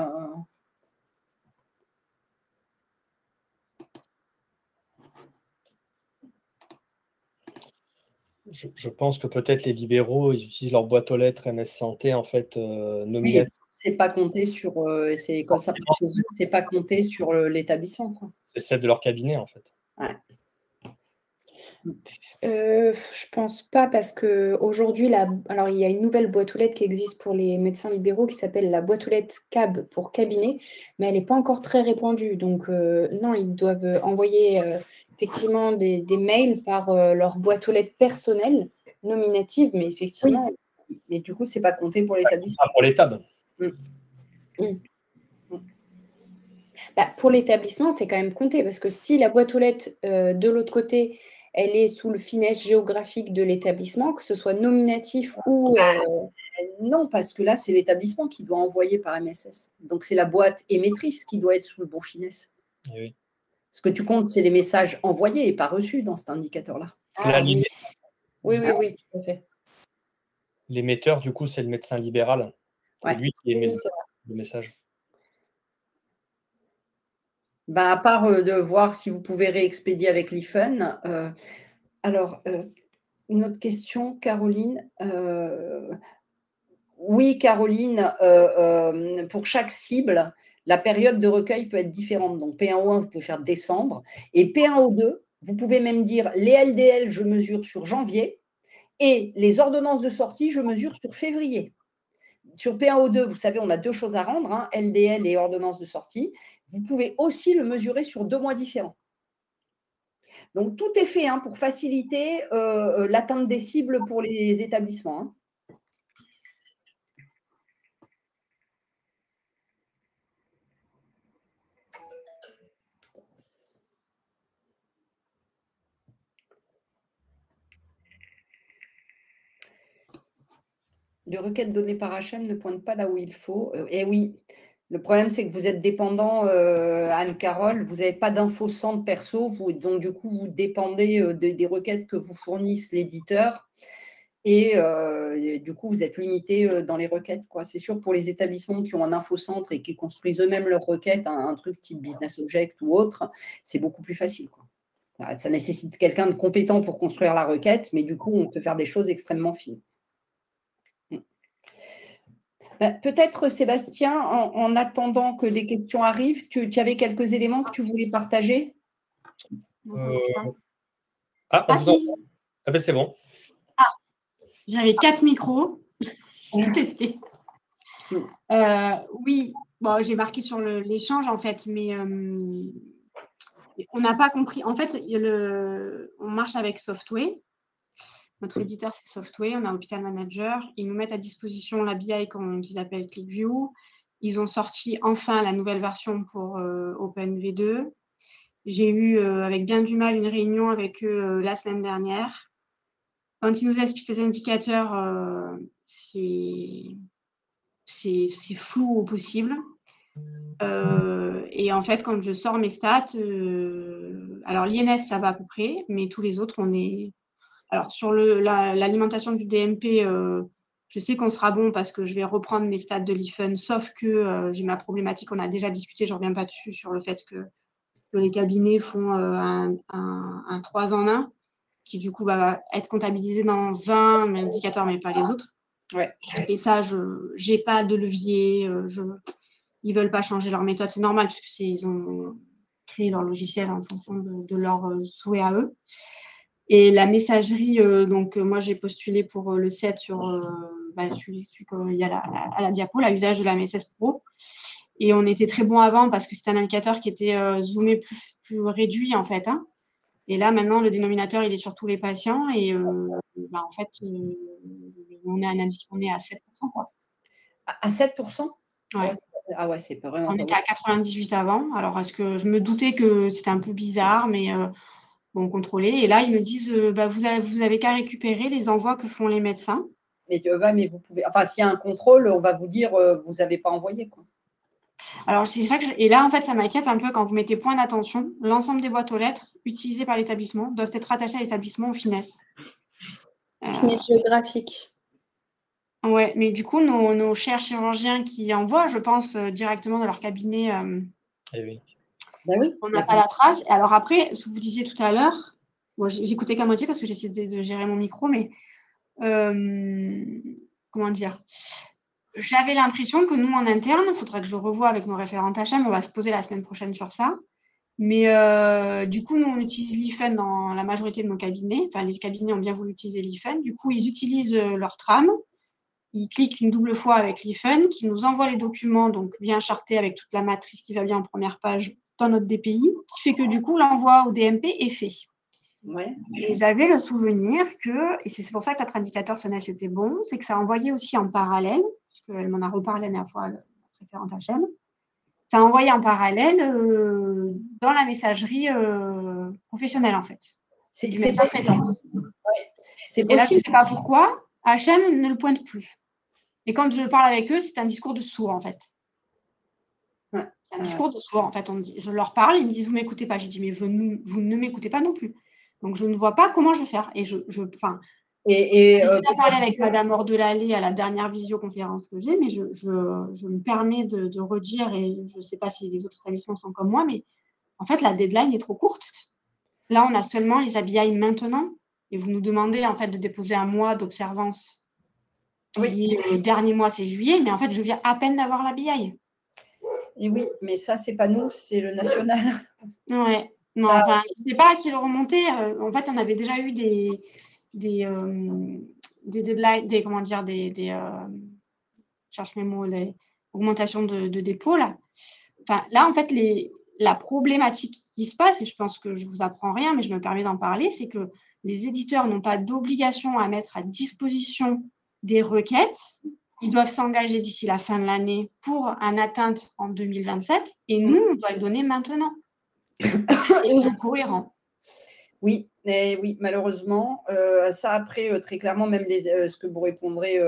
Speaker 2: Je pense que peut-être les libéraux, ils utilisent leur boîte aux lettres MS Santé, en fait, nominative.
Speaker 1: Oui, c'est pas compté sur, c'est comme ça, c'est pas compté sur l'établissement.
Speaker 2: C'est celle de leur cabinet, en fait.
Speaker 1: Ouais.
Speaker 3: Je pense pas parce qu'aujourd'hui, alors il y a une nouvelle boîte aux lettres qui existe pour les médecins libéraux qui s'appelle la boîte aux lettres CAB pour cabinet, mais elle n'est pas encore très répandue. Donc non, ils doivent envoyer effectivement des mails par leur boîte aux lettres personnelle nominative, mais effectivement.
Speaker 1: Oui. Mais du coup, c'est pas compté pour l'établissement.
Speaker 2: Pour l'État.
Speaker 3: Bah, pour l'établissement, c'est quand même compté parce que si la boîte aux lettres de l'autre côté, elle est sous le finesse géographique de l'établissement, que ce soit nominatif ou…
Speaker 1: Non, parce que là, c'est l'établissement qui doit envoyer par MSS. Donc, c'est la boîte émettrice qui doit être sous le bon finesse.
Speaker 2: Oui.
Speaker 1: Ce que tu comptes, c'est les messages envoyés et pas reçus dans cet indicateur-là.
Speaker 3: Oui, tout à fait.
Speaker 2: L'émetteur, du coup, c'est le médecin libéral. C'est lui qui émet le message.
Speaker 1: Bah, à part de voir si vous pouvez réexpédier avec l'IFEN. Alors, une autre question, Caroline. Oui, Caroline, pour chaque cible, la période de recueil peut être différente. Donc, P1O1, vous pouvez faire décembre. Et P1O2, vous pouvez même dire les LDL, je mesure sur janvier. Et les ordonnances de sortie, je mesure sur février. sur P1O2, vous savez, on a 2 choses à rendre, hein, LDL et ordonnance de sortie. Vous pouvez aussi le mesurer sur 2 mois différents. Donc, tout est fait, hein, pour faciliter l'atteinte des cibles pour les établissements, hein. Les requêtes données par HM ne pointent pas là où il faut. Et oui, le problème, c'est que vous êtes dépendant, Anne-Carole, vous n'avez pas d'info-centre perso, donc du coup, vous dépendez des requêtes que vous fournisse l'éditeur. Et du coup, vous êtes limité dans les requêtes, quoi. C'est sûr, pour les établissements qui ont un infocentre et qui construisent eux-mêmes leurs requêtes, un truc type Business Object ou autre, c'est beaucoup plus facile, quoi. Ça nécessite quelqu'un de compétent pour construire la requête, mais du coup, on peut faire des choses extrêmement fines. Peut-être, Sébastien, en attendant que les questions arrivent, tu avais quelques éléments que tu voulais partager?
Speaker 2: Ah, on vous entend. Ah ben c'est bon.
Speaker 4: Ah, j'avais 4 micros. Je vais tester. Oui, bon, j'ai marqué sur l'échange, en fait, mais on n'a pas compris. En fait, on marche avec Softway. Notre éditeur, c'est Softway. On a Hospital Manager. Ils nous mettent à disposition la BI qu'ils appellent ClickView. Ils ont sorti enfin la nouvelle version pour OpenV2. J'ai eu, avec bien du mal, une réunion avec eux la semaine dernière. Quand ils nous expliquent les indicateurs, c'est flou au possible. Et en fait, quand je sors mes stats, alors l'INS, ça va à peu près, mais tous les autres, on est… Alors, sur l'alimentation du DMP, je sais qu'on sera bon parce que je vais reprendre mes stats de l'IFUN, sauf que j'ai ma problématique, on a déjà discuté, je ne reviens pas dessus, sur le fait que les cabinets font un 3 en 1, qui du coup va être comptabilisé dans un indicateur, mais pas les autres.
Speaker 1: Ouais.
Speaker 4: Et ça, je n'ai pas de levier, ils ne veulent pas changer leur méthode, c'est normal, puisqu'ils ont créé leur logiciel en fonction de leurs souhaits à eux. Et la messagerie, donc moi j'ai postulé pour le 7 sur celui qu'il y a à la diapo, l'usage de la MSS Pro. Et on était très bon avant parce que c'était un indicateur qui était zoomé plus réduit en fait, hein. Et là maintenant le dénominateur il est sur tous les patients et en fait on est à 7%, quoi.
Speaker 1: À 7%?
Speaker 4: Ouais.
Speaker 1: Ah ouais, c'est pas vraiment.
Speaker 4: On était à 98 avant. Alors est-ce que je me doutais que c'était un peu bizarre, mais bon, contrôler. Et là, ils me disent, vous avez qu'à récupérer les envois que font les médecins.
Speaker 1: Mais vous pouvez… Enfin, s'il y a un contrôle, on va vous dire, vous n'avez pas envoyé, quoi.
Speaker 4: Alors, c'est ça que et là, en fait, ça m'inquiète un peu quand vous mettez point d'attention. L'ensemble des boîtes aux lettres utilisées par l'établissement doivent être rattachées à l'établissement au FINES.
Speaker 3: FINES géographique.
Speaker 4: Ouais, mais du coup, nos chers chirurgiens qui envoient, je pense, directement dans leur cabinet,
Speaker 2: oui.
Speaker 1: Ben oui,
Speaker 4: on n'a pas la trace. Et alors après, ce que vous disiez tout à l'heure, bon, j'écoutais qu'à moitié parce que j'essayais de gérer mon micro, mais comment dire, j'avais l'impression que nous, en interne, il faudrait que je revoie avec nos référentes HM, on va se poser la semaine prochaine sur ça. Mais du coup, nous, on utilise l'IFUN dans la majorité de nos cabinets. Enfin, les cabinets ont bien voulu utiliser l'IFUN. Du coup, ils utilisent leur tram. Ils cliquent une double fois avec l'IFUN, qui nous envoie les documents, donc bien chartés avec toute la matrice qui va bien en première page dans notre DPI, qui fait que du coup, l'envoi au DMP est fait.
Speaker 1: Ouais.
Speaker 4: Et j'avais le souvenir que, et c'est pour ça que notre indicateur SONES était bon, c'est que ça envoyait aussi en parallèle, parce qu'elle m'en a reparlé la dernière fois, notre référente HM, ça envoyait en parallèle dans la messagerie professionnelle, en fait.
Speaker 1: C'est
Speaker 4: possible.
Speaker 1: C'est
Speaker 4: et là, je ne
Speaker 1: possible.
Speaker 4: sais pas pourquoi, HM ne le pointe plus. Et quand je parle avec eux, c'est un discours de sourd, en fait.
Speaker 1: Ouais.
Speaker 4: C'est un discours de sourd, en fait. Je leur parle, ils me disent, vous ne m'écoutez pas. J'ai dit, mais vous ne m'écoutez pas non plus. Donc, je ne vois pas comment je vais faire. Et j'ai déjà parlé avec Madame Ordelalé à la dernière visioconférence que j'ai, mais je me permets de redire, et je ne sais pas si les autres établissements sont comme moi, mais en fait, la deadline est trop courte. Là, on a seulement les ABI maintenant, et vous nous demandez en fait de déposer un mois d'observance.
Speaker 1: Oui.
Speaker 4: Le dernier mois, c'est juillet, mais en fait, je viens à peine d'avoir l'ABI.
Speaker 1: Et oui, mais ça, c'est pas nous, c'est le national.
Speaker 4: Ouais. Non,
Speaker 1: Ça…
Speaker 4: enfin, je ne sais pas à qui le remonter. En fait, on avait déjà eu des deadlines, cherche mes mots, l'augmentation de dépôt, là. Enfin, là, en fait, la problématique qui se passe, et je pense que je ne vous apprends rien, mais je me permets d'en parler, c'est que les éditeurs n'ont pas d'obligation à mettre à disposition des requêtes. Ils doivent s'engager d'ici la fin de l'année pour un atteinte en 2027, et nous, on doit le donner maintenant. C'est incohérent.
Speaker 1: Oui, oui, malheureusement. Ça, après, très clairement, même ce que vous répondrez,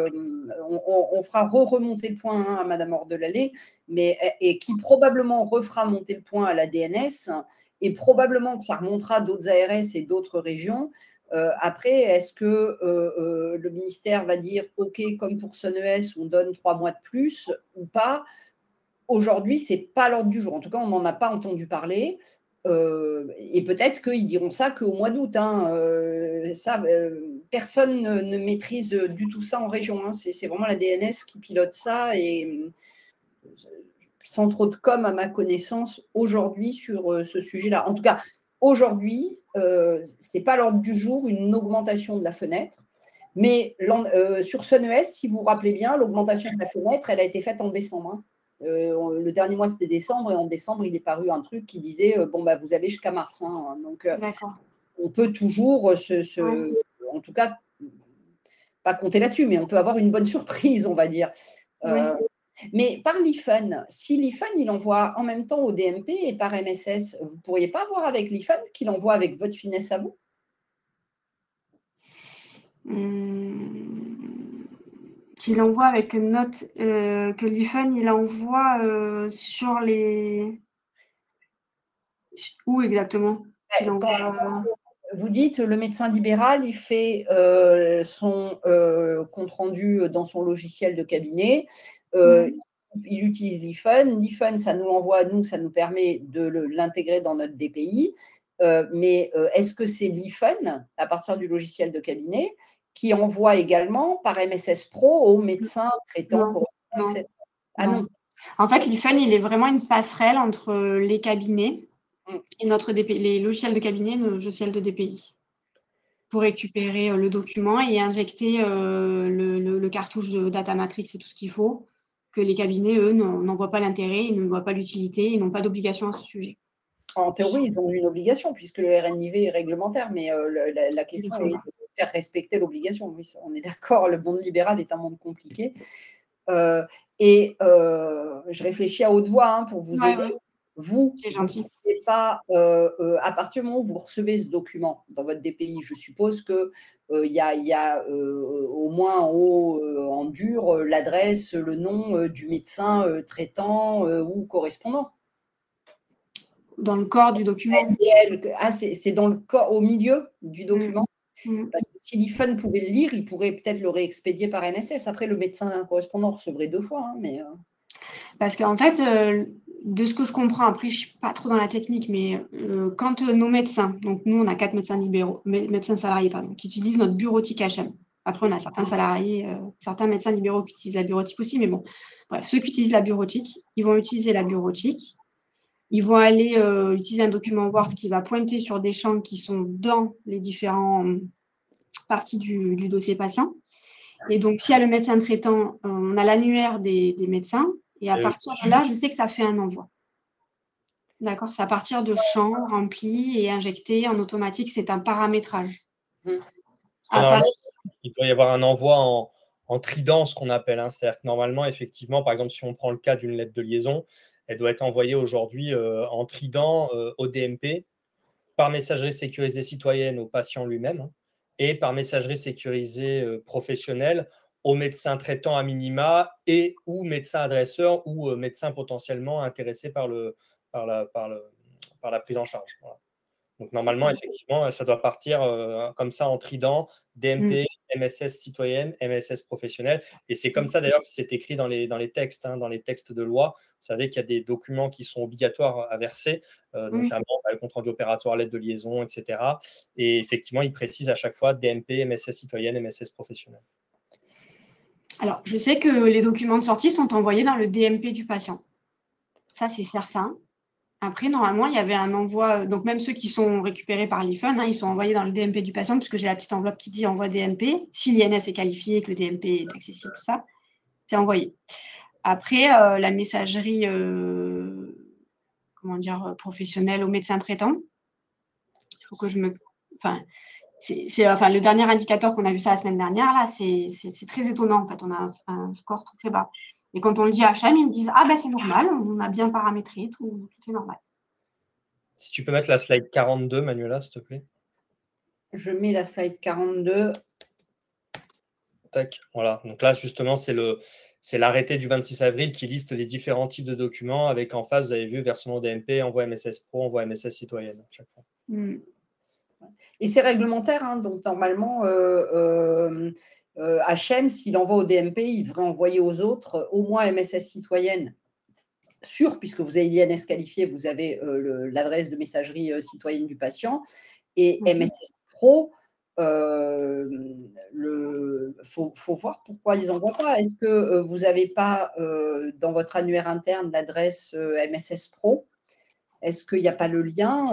Speaker 1: on fera remonter le point à Madame Ordelalé, et qui probablement refera monter le point à la DNS, et probablement que ça remontera d'autres ARS et d'autres régions. Après, est-ce que le ministère va dire « OK, comme pour SunES, on donne 3 mois de plus » ou pas? Aujourd'hui, ce n'est pas à l'ordre du jour. En tout cas, on n'en a pas entendu parler. Et peut-être qu'ils diront ça qu'au mois d'août. Personne ne maîtrise du tout ça en région. Hein. C'est vraiment la DNS qui pilote ça, et sans trop de com' à ma connaissance aujourd'hui sur ce sujet-là. En tout cas, aujourd'hui, ce n'est pas à l'ordre du jour une augmentation de la fenêtre. Mais sur SunES, si vous vous rappelez bien, l'augmentation de la fenêtre, elle a été faite en décembre. Hein. Le dernier mois, c'était décembre, et en décembre, il est paru un truc qui disait vous avez jusqu'à mars. Hein, donc, on peut toujours, en tout cas, pas compter là-dessus, mais on peut avoir une bonne surprise, on va dire. Mais par l'IFUN, si l'IFUN, il envoie en même temps au DMP et par MSS, vous ne pourriez pas voir avec l'IFUN qu'il envoie avec votre finesse à vous?
Speaker 4: Qu'il envoie avec une note, que l'IFUN, il envoie sur les… Où exactement
Speaker 1: Vous dites, le médecin libéral, il fait son compte-rendu dans son logiciel de cabinet. Il utilise l'IFUN. L'IFUN, ça nous l'envoie à nous, ça nous permet de l'intégrer dans notre DPI. Mais est-ce que c'est l'IFUN, à partir du logiciel de cabinet, qui envoie également par MSS Pro aux médecins traitants correspondants, etc. Ah non.
Speaker 4: En fait, l'IFUN, il est vraiment une passerelle entre les cabinets et notre DPI, les logiciels de cabinet et nos logiciels de DPI, pour récupérer le document et injecter le cartouche de data matrix et tout ce qu'il faut, que les cabinets, eux, n'en voient pas l'intérêt, ils ne voient pas l'utilité, ils n'ont pas d'obligation à ce sujet.
Speaker 1: En théorie, ils ont une obligation, puisque le RNIV est réglementaire, mais la question est de faire respecter l'obligation. Oui, on est d'accord, le monde libéral est un monde compliqué. Je réfléchis à haute voix pour vous aider. Vous ne pouvez pas, à partir du moment où vous recevez ce document dans votre DPI, je suppose qu'il y a au moins en haut, en dur, l'adresse, le nom du médecin traitant ou correspondant.
Speaker 4: Dans le corps du document.
Speaker 1: C'est dans le corps, au milieu du document. Parce que si l'IFUN pouvait le lire, il pourrait peut-être le réexpédier par MSS. Après, le médecin correspondant recevrait 2 fois.
Speaker 4: Parce qu'en fait, de ce que je comprends, après, je ne suis pas trop dans la technique, mais quand nos médecins, donc nous, on a 4 médecins libéraux, médecins salariés, pardon, qui utilisent notre bureautique HM. Après, on a certains salariés, certains médecins libéraux qui utilisent la bureautique aussi, mais bon, bref, ceux qui utilisent la bureautique, ils vont utiliser la bureautique. Ils vont aller utiliser un document Word qui va pointer sur des champs qui sont dans les différentes parties du dossier patient. Et donc, s'il y a le médecin traitant, on a l'annuaire des médecins. Et à partir de là, je sais que ça fait un envoi. D'accord? C'est à partir de champs remplis et injectés en automatique. C'est un paramétrage.
Speaker 2: Il doit y avoir un envoi en trident, ce qu'on appelle. C'est-à-dire que normalement, effectivement, par exemple, si on prend le cas d'une lettre de liaison, elle doit être envoyée aujourd'hui en trident au DMP, par messagerie sécurisée citoyenne au patient lui-même et par messagerie sécurisée professionnelle au médecin traitant à minima et ou médecin adresseur ou médecin potentiellement intéressé par la prise en charge. Voilà. Donc, normalement, effectivement, ça doit partir comme ça en trident, DMP, MSS citoyenne, MSS professionnelle. Et c'est comme ça, d'ailleurs, que c'est écrit dans les textes, dans les textes de loi. Vous savez qu'il y a des documents qui sont obligatoires à verser, notamment le compte rendu opératoire, lettre de liaison, etc. Et effectivement, ils précisent à chaque fois DMP, MSS citoyenne, MSS professionnelle.
Speaker 4: Alors, je sais que les documents de sortie sont envoyés dans le DMP du patient. Ça, c'est certain. Après, normalement, il y avait un envoi, donc même ceux qui sont récupérés par l'IFUN, ils sont envoyés dans le DMP du patient, puisque j'ai la petite enveloppe qui dit envoi DMP, si l'INS est qualifié, que le DMP est accessible, tout ça. c'est envoyé. Après, la messagerie professionnelle au médecin traitant, il faut que je me... Enfin, le dernier indicateur qu'on a vu ça la semaine dernière, là, c'est très étonnant. En fait, on a un score très bas. Et quand on le dit à HM, ils me disent « Ah ben c'est normal, on a bien paramétré, tout est normal. »
Speaker 2: Si tu peux mettre la slide 42, Manuela, s'il te plaît.
Speaker 1: Je mets la slide 42.
Speaker 2: Tac, voilà. Donc là, justement, c'est l'arrêté du 26 avril qui liste les différents types de documents avec en face, vous avez vu, versement DMP, envoi MSS Pro, envoi MSS citoyenne à chaque fois.
Speaker 1: Et c'est réglementaire, hein, donc normalement, HM, s'il envoie au DMP, il devrait envoyer aux autres au moins MSS citoyenne sûr, puisque vous avez l'INS qualifié, vous avez l'adresse de messagerie citoyenne du patient. Et MSS Pro, faut voir pourquoi ils n'envoient pas. Est-ce que vous n'avez pas dans votre annuaire interne l'adresse MSS Pro? Est-ce qu'il n'y a pas le lien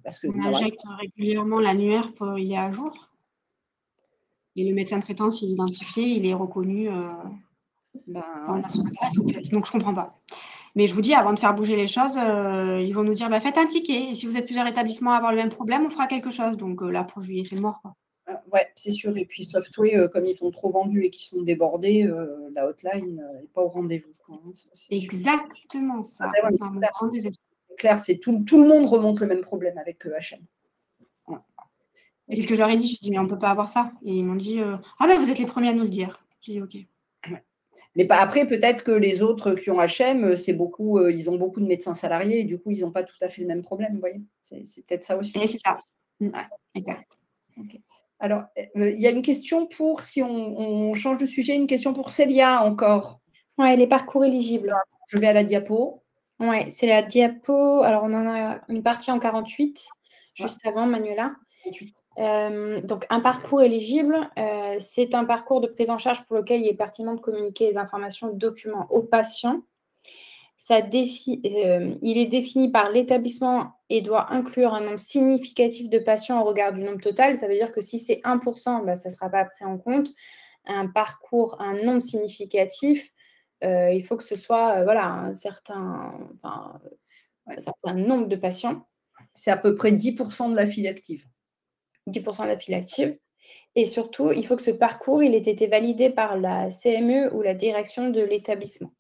Speaker 1: parce que,
Speaker 4: on injecte régulièrement l'annuaire pour il est à jour. Et le médecin traitant, s'il est identifié, il est reconnu. On a son adresse, en fait. Donc, je ne comprends pas. Mais je vous dis, avant de faire bouger les choses, ils vont nous dire faites un ticket. Et si vous êtes plusieurs établissements à avoir le même problème, on fera quelque chose. Donc là, pour juillet, c'est mort.
Speaker 1: Oui, c'est sûr. Et puis, Software, comme ils sont trop vendus et qu'ils sont débordés, la hotline n'est pas au rendez-vous.
Speaker 4: Exactement ça.
Speaker 1: C'est clair, c'est tout le monde remonte le même problème avec HM.
Speaker 4: Et c'est ce que je leur ai dit. Je dis, mais on ne peut pas avoir ça. Et ils m'ont dit, ah ben, vous êtes les premiers à nous le dire. J'ai dit, OK.
Speaker 1: Mais après, peut-être que les autres qui ont HM, ils ont beaucoup de médecins salariés et du coup, ils n'ont pas tout à fait le même problème, vous voyez. C'est peut-être ça aussi.
Speaker 4: Et c'est ça. Exact.
Speaker 1: Okay. Alors, il y a une question pour, si on change de sujet, une question pour Célia encore.
Speaker 3: Oui, les parcours éligibles.
Speaker 1: Je vais à la diapo.
Speaker 3: Oui, c'est la diapo. Alors, on en a une partie en 48, juste avant, Manuela. Donc, un parcours éligible, c'est un parcours de prise en charge pour lequel il est pertinent de communiquer les informations, documents aux patients. Il est défini par l'établissement et doit inclure un nombre significatif de patients au regard du nombre total. Ça veut dire que si c'est 1%, ça ne sera pas pris en compte. Un nombre significatif, il faut que ce soit un certain nombre de patients.
Speaker 1: C'est à peu près 10% de la file active.
Speaker 3: 10% de la file active. Et surtout, il faut que ce parcours il ait été validé par la CME ou la direction de l'établissement.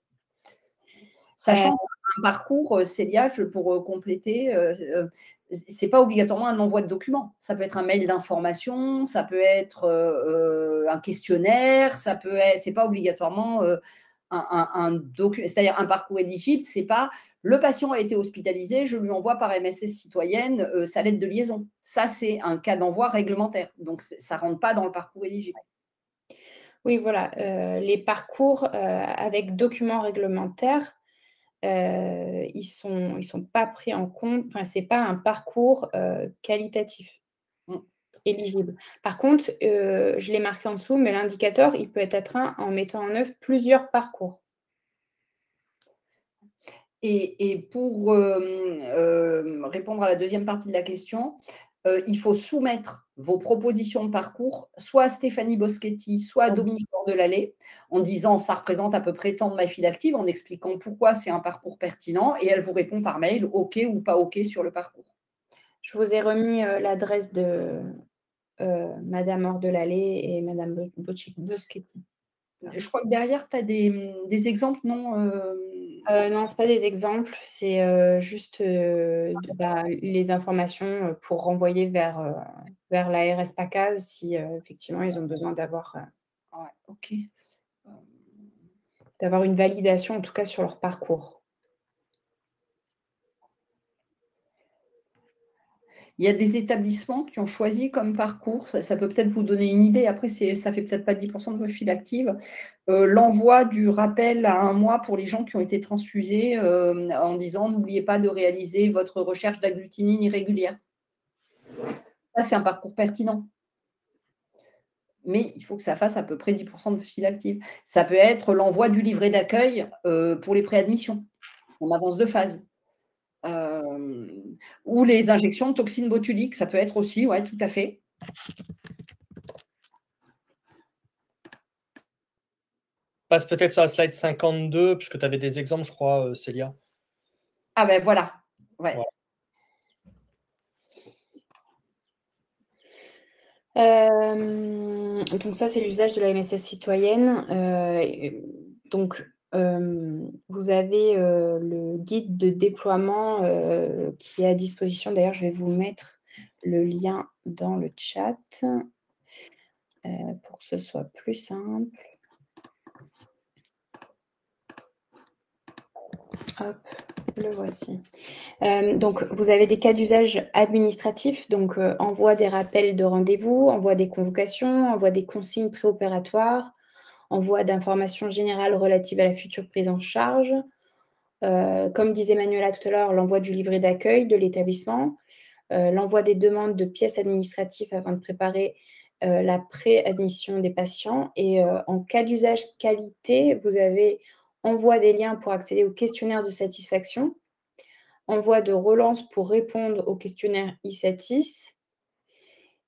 Speaker 1: Sachant qu'un parcours, Célia, pour compléter, ce n'est pas obligatoirement un envoi de documents. Ça peut être un mail d'information, ça peut être un questionnaire, ce n'est pas obligatoirement c'est-à-dire un parcours éligible, ce n'est pas le patient a été hospitalisé, je lui envoie par MSS citoyenne sa lettre de liaison. Ça, c'est un cas d'envoi réglementaire. Donc, ça ne rentre pas dans le parcours éligible.
Speaker 3: Oui, voilà. Les parcours avec documents réglementaires, ils sont pas pris en compte. Enfin, ce n'est pas un parcours qualitatif éligible. Par contre, je l'ai marqué en dessous, mais l'indicateur, il peut être atteint en mettant en œuvre plusieurs parcours.
Speaker 1: Et pour répondre à la deuxième partie de la question, il faut soumettre vos propositions de parcours soit à Stéphanie Boschetti, soit à Dominique Cordelallet, en disant ça représente à peu près tant de ma file active, en expliquant pourquoi c'est un parcours pertinent, et elle vous répond par mail OK ou pas OK sur le parcours.
Speaker 3: Je vous ai remis l'adresse de Madame Cordelallet et Madame Boschetti.
Speaker 1: Je crois que derrière, tu as des exemples, non
Speaker 3: non, ce n'est pas des exemples, c'est juste les informations pour renvoyer vers l'ARS PACAS si effectivement ils ont besoin d'avoir d'avoir une validation, en tout cas sur leur parcours.
Speaker 1: Il y a des établissements qui ont choisi comme parcours, ça peut peut-être vous donner une idée, après ça ne fait peut-être pas 10% de votre file active, l'envoi du rappel à 1 mois pour les gens qui ont été transfusés en disant n'oubliez pas de réaliser votre recherche d'agglutinine irrégulière. Ça, c'est un parcours pertinent. Mais il faut que ça fasse à peu près 10% de file active. Ça peut être l'envoi du livret d'accueil pour les préadmissions, en avance de phase. Ou les injections de toxines botuliques, ça peut être aussi, oui, tout à fait.
Speaker 2: passe peut-être sur la slide 52, puisque tu avais des exemples, je crois, Célia.
Speaker 1: Ah ben voilà. Ouais.
Speaker 2: Voilà.
Speaker 3: Donc ça, c'est l'usage de la MSS citoyenne. Donc, vous avez le guide de déploiement qui est à disposition. D'ailleurs, je vais vous mettre le lien dans le chat pour que ce soit plus simple. Hop, le voici. Donc, vous avez des cas d'usage administratifs, donc envoi des rappels de rendez-vous, envoi des convocations, envoi des consignes préopératoires, envoi d'informations générales relatives à la future prise en charge. Comme disait Manuela tout à l'heure, l'envoi du livret d'accueil de l'établissement, l'envoi des demandes de pièces administratives afin de préparer la préadmission des patients. Et en cas d'usage qualité, vous avez envoi des liens pour accéder au questionnaire de satisfaction, envoi de relance pour répondre au questionnaire ISATIS.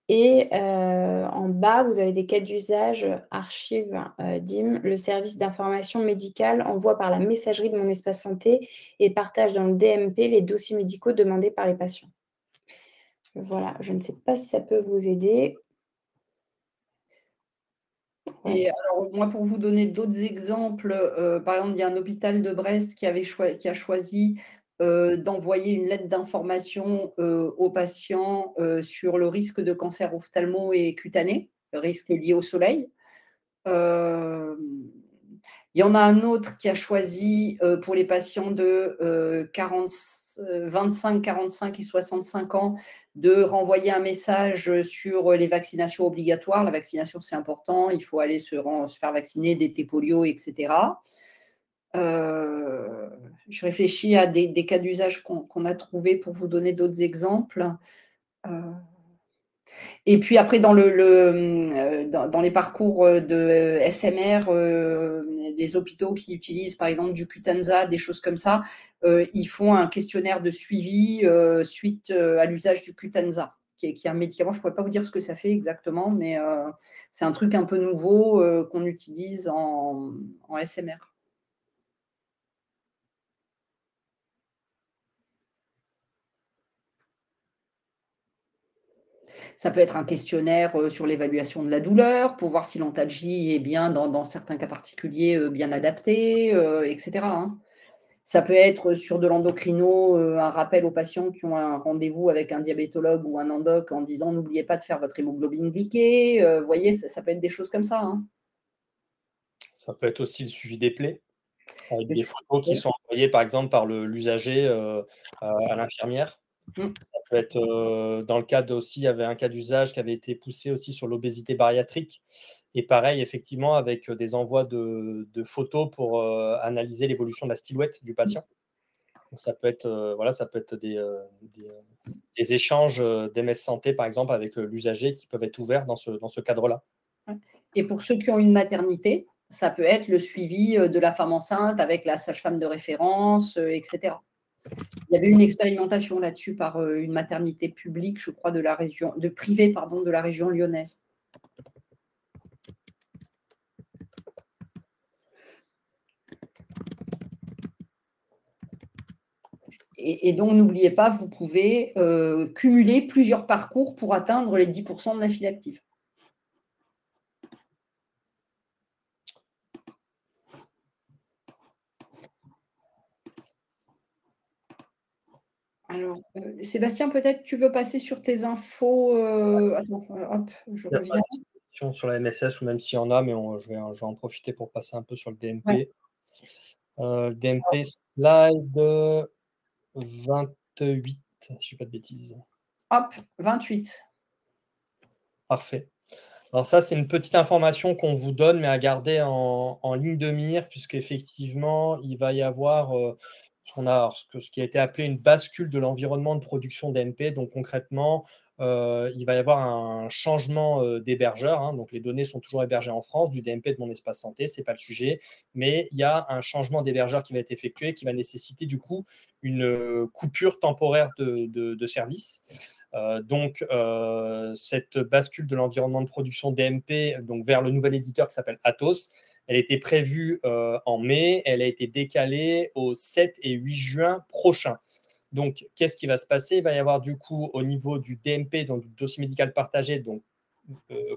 Speaker 3: Et en bas, vous avez des cas d'usage archives DIM, le service d'information médicale envoie par la messagerie de mon espace santé et partage dans le DMP les dossiers médicaux demandés par les patients. Voilà, je ne sais pas si ça peut vous aider.
Speaker 1: Et alors, moi, pour vous donner d'autres exemples, par exemple, il y a un hôpital de Brest qui a choisi d'envoyer une lettre d'information aux patients sur le risque de cancer ophtalmo et cutané, le risque lié au soleil. Il y en a un autre qui a choisi pour les patients de 25, 45 et 65 ans de renvoyer un message sur les vaccinations obligatoires. La vaccination, c'est important. Il faut aller se faire vacciner, DT polio, etc. Je réfléchis à des cas d'usage qu'on a trouvés pour vous donner d'autres exemples. Et puis après, dans les parcours de SMR, les hôpitaux qui utilisent par exemple du Qutanza, des choses comme ça, ils font un questionnaire de suivi suite à l'usage du Qutanza, qui est un médicament. Je ne pourrais pas vous dire ce que ça fait exactement, mais c'est un truc un peu nouveau qu'on utilise en SMR. Ça peut être un questionnaire sur l'évaluation de la douleur, pour voir si l'antalgie est bien, dans certains cas particuliers, bien adaptée, etc. Hein. Ça peut être sur de l'endocrino, un rappel aux patients qui ont un rendez-vous avec un diabétologue ou un endoc en disant « N'oubliez pas de faire votre hémoglobine glyquée ». Vous voyez, ça peut être des choses comme ça. Hein.
Speaker 2: Ça peut être aussi le suivi des plaies, avec des photos qui sont envoyées, par exemple, par l'usager à l'infirmière. Ça peut être, dans le cadre aussi, il y avait un cas d'usage qui avait été poussé aussi sur l'obésité bariatrique. Et pareil, effectivement, avec des envois de photos pour analyser l'évolution de la silhouette du patient. Donc, ça peut être, voilà, ça peut être des échanges d'MS Santé, par exemple, avec l'usager qui peuvent être ouverts dans ce cadre-là.
Speaker 1: Et pour ceux qui ont une maternité, ça peut être le suivi de la femme enceinte avec la sage-femme de référence, etc. Il y avait une expérimentation là-dessus par une maternité publique, je crois, de la région lyonnaise. Et donc, n'oubliez pas, vous pouvez cumuler plusieurs parcours pour atteindre les 10% de la file active. Alors, Sébastien, peut-être tu veux passer sur tes infos. Attends, hop, je reviens.
Speaker 2: Sur la MSS, ou même s'il y en a, mais je vais en profiter pour passer un peu sur le DMP. Ouais. DMP slide 28, si je ne dis pas de bêtises.
Speaker 1: Hop, 28.
Speaker 2: Parfait. Alors ça, c'est une petite information qu'on vous donne, mais à garder en ligne de mire, puisqu'effectivement, il va y avoir ce qui a été appelé une bascule de l'environnement de production DMP. Donc concrètement, il va y avoir un changement d'hébergeur. Hein. Donc les données sont toujours hébergées en France, du DMP de mon espace santé, ce n'est pas le sujet. Mais il y a un changement d'hébergeur qui va être effectué, qui va nécessiter du coup une coupure temporaire de service. Cette bascule de l'environnement de production DMP donc, vers le nouvel éditeur qui s'appelle Atos, elle était prévue en mai, elle a été décalée au 7 et 8 juin prochain. Donc, qu'est-ce qui va se passer? Il va y avoir du coup au niveau du DMP, donc du dossier médical partagé, donc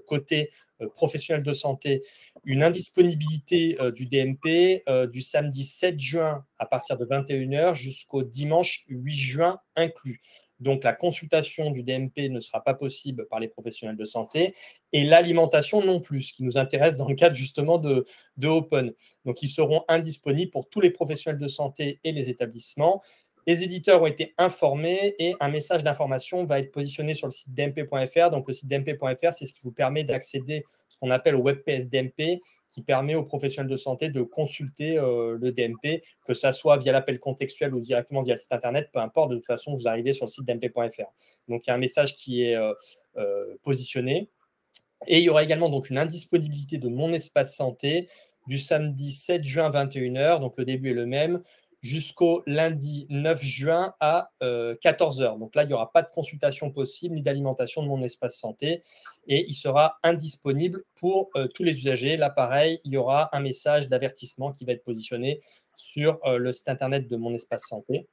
Speaker 2: côté professionnel de santé, une indisponibilité du DMP du samedi 7 juin à partir de 21h jusqu'au dimanche 8 juin inclus. Donc, la consultation du DMP ne sera pas possible par les professionnels de santé et l'alimentation non plus, ce qui nous intéresse dans le cadre justement de Open. Donc, ils seront indisponibles pour tous les professionnels de santé et les établissements. Les éditeurs ont été informés et un message d'information va être positionné sur le site dmp.fr. Donc, le site dmp.fr, c'est ce qui vous permet d'accéder à ce qu'on appelle au WebPS DMP, qui permet aux professionnels de santé de consulter le DMP, que ça soit via l'appel contextuel ou directement via le site internet, peu importe, de toute façon, vous arrivez sur le site dmp.fr. Donc, il y a un message qui est positionné. Et il y aura également donc une indisponibilité de Mon Espace Santé du samedi 7 juin 21h, donc le début est le même, jusqu'au lundi 9 juin à 14h. Donc là, il n'y aura pas de consultation possible ni d'alimentation de Mon Espace Santé et il sera indisponible pour tous les usagers. Là, pareil, il y aura un message d'avertissement qui va être positionné sur le site internet de Mon Espace Santé.